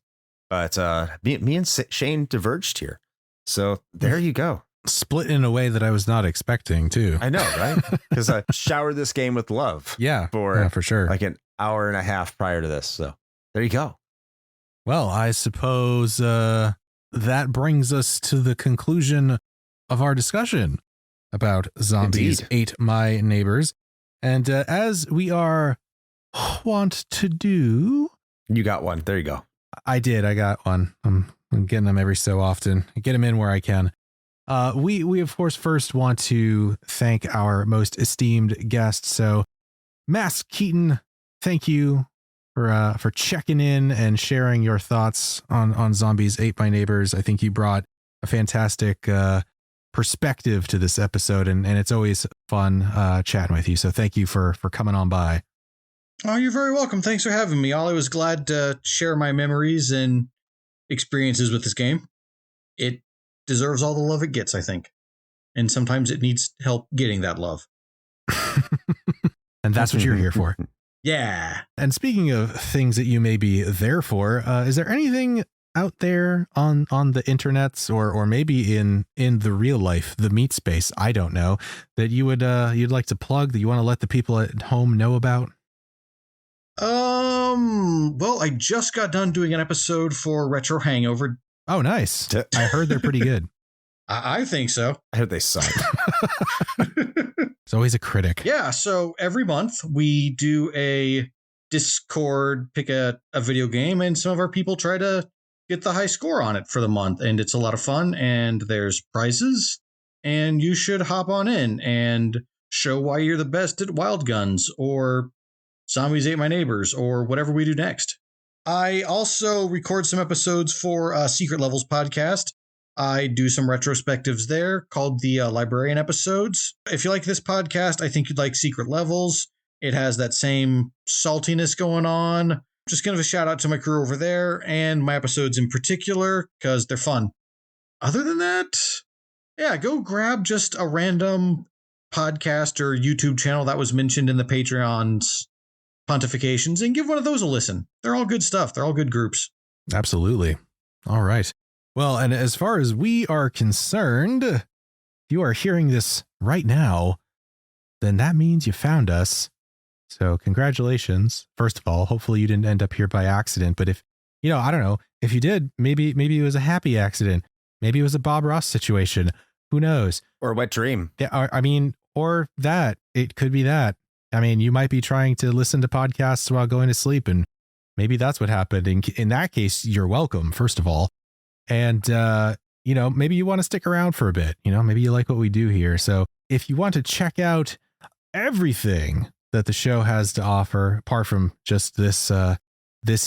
But me and Shane diverged here. So there you go. Split in a way that I was not expecting, too. I know, right? Because I showered this game with love. Yeah, for sure. Like an hour and a half prior to this. So there you go. Well, I suppose that brings us to the conclusion of our discussion about Zombies Ate My Neighbors. And as we are wont to do... You got one. There you go. I did. I got one. I'm getting them every so often. I get them in where I can. We of course first want to thank our most esteemed guest. So, MaskedKeaton, thank you for checking in and sharing your thoughts on Zombies Ate My Neighbors. I think you brought a fantastic perspective to this episode, and it's always fun chatting with you. So thank you for coming on by. Oh, you're very welcome. Thanks for having me. I was glad to share my memories and experiences with this game. It deserves all the love it gets, I think. And sometimes it needs help getting that love. And that's what you're here for. Yeah. And speaking of things that you may be there for, is there anything out there on the internets or maybe in the real life, the meat space, I don't know, that you would you'd like to plug, that you want to let the people at home know about? Well, I just got done doing an episode for Retro Hangover. Oh, nice. I heard they're pretty good. I think so. I heard they suck. It's always a critic. Yeah, so every month we do a Discord, pick a video game, and some of our people try to get the high score on it for the month. And it's a lot of fun, and there's prizes, and you should hop on in and show why you're the best at Wild Guns, or Zombies Ate My Neighbors, or whatever we do next. I also record some episodes for Secret Levels podcast. I do some retrospectives there called the Librarian episodes. If you like this podcast, I think you'd like Secret Levels. It has that same saltiness going on. Just give a shout out to my crew over there and my episodes in particular because they're fun. Other than that, yeah, go grab just a random podcast or YouTube channel that was mentioned in the Patreon's pontifications and give one of those a listen. They're all good stuff. They're all good groups. Absolutely. All right. Well, and as far as we are concerned, if you are hearing this right now, then that means you found us. So congratulations. First of all, hopefully you didn't end up here by accident. But if, I don't know, if you did, maybe it was a happy accident. Maybe it was a Bob Ross situation. Who knows? Or a wet dream. Yeah, or that. It could be that. You might be trying to listen to podcasts while going to sleep, and maybe that's what happened. In that case, you're welcome, first of all. And, maybe you want to stick around for a bit, maybe you like what we do here. So if you want to check out everything that the show has to offer, apart from just this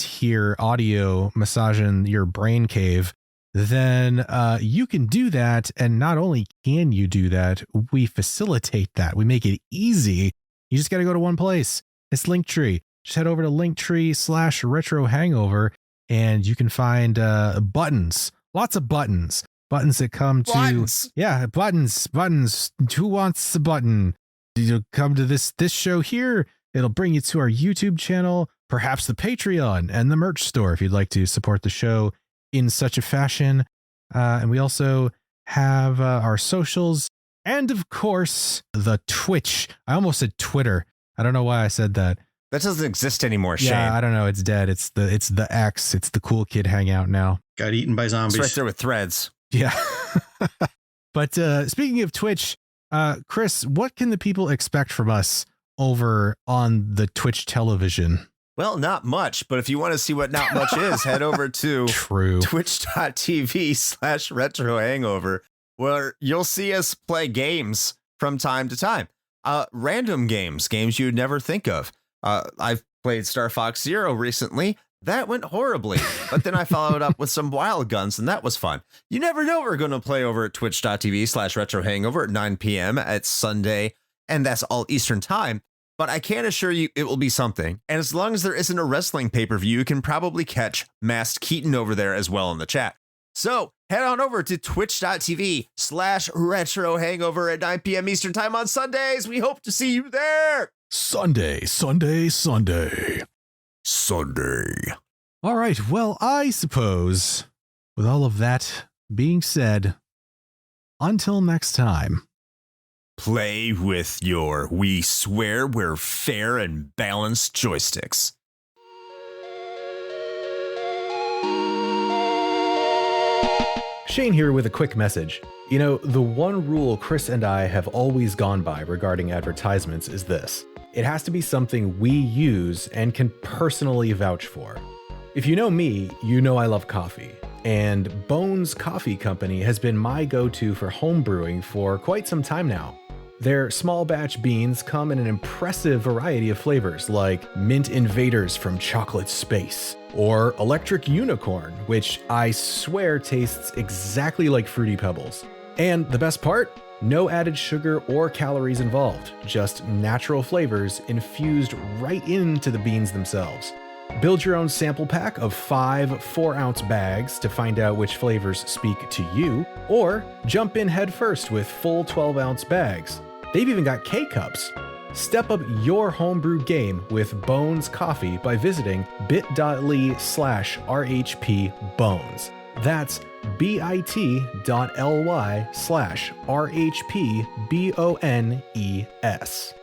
here audio massaging your brain cave, then you can do that. And not only can you do that, we facilitate that. We make it easy. You just got to go to one place. It's Linktree. Just head over to Linktree/Retro Hangover. And you can find buttons, lots of buttons that come to, buttons. Who wants the button? You'll come to this show here. It'll bring you to our YouTube channel, perhaps the Patreon and the merch store if you'd like to support the show in such a fashion. And we also have our socials and, of course, the Twitch. I almost said Twitter. I don't know why I said that. That doesn't exist anymore, Shane. Yeah, I don't know. It's dead. It's the X. It's the cool kid hangout now. Got eaten by zombies. It's right there with Threads. Yeah. But speaking of Twitch, Chris, what can the people expect from us over on the Twitch television? Well, not much, but if you want to see what not much is, head over to twitch.tv/retro hangover, where you'll see us play games from time to time. Random games you'd never think of. I've played Star Fox Zero recently. That went horribly, but then I followed up with some Wild Guns, and that was fun. You never know what we're going to play over at twitch.tv/retro hangover at 9 p.m. at Sunday, and that's all Eastern time. But I can assure you it will be something. And as long as there isn't a wrestling pay-per-view, you can probably catch MaskedKeaton over there as well in the chat. So head on over to twitch.tv/retro hangover at 9 p.m. Eastern time on Sundays. We hope to see you there. Sunday. All right. Well, I suppose with all of that being said, until next time. Play with your we swear we're fair and balanced joysticks. Shane here with a quick message. The one rule Chris and I have always gone by regarding advertisements is this. It has to be something we use and can personally vouch for. If you know me, you know I love coffee, and Bones Coffee Company has been my go-to for home brewing for quite some time now. Their small batch beans come in an impressive variety of flavors like Mint Invaders from Chocolate Space, or Electric Unicorn, which I swear tastes exactly like Fruity Pebbles. And the best part? No added sugar or calories involved, just natural flavors infused right into the beans themselves. Build your own sample pack of 5 4-ounce bags to find out which flavors speak to you, or jump in headfirst with full 12-ounce bags. They've even got K-Cups. Step up your homebrew game with Bones Coffee by visiting bit.ly/RHPBones. That's bit.ly/RHPBONES.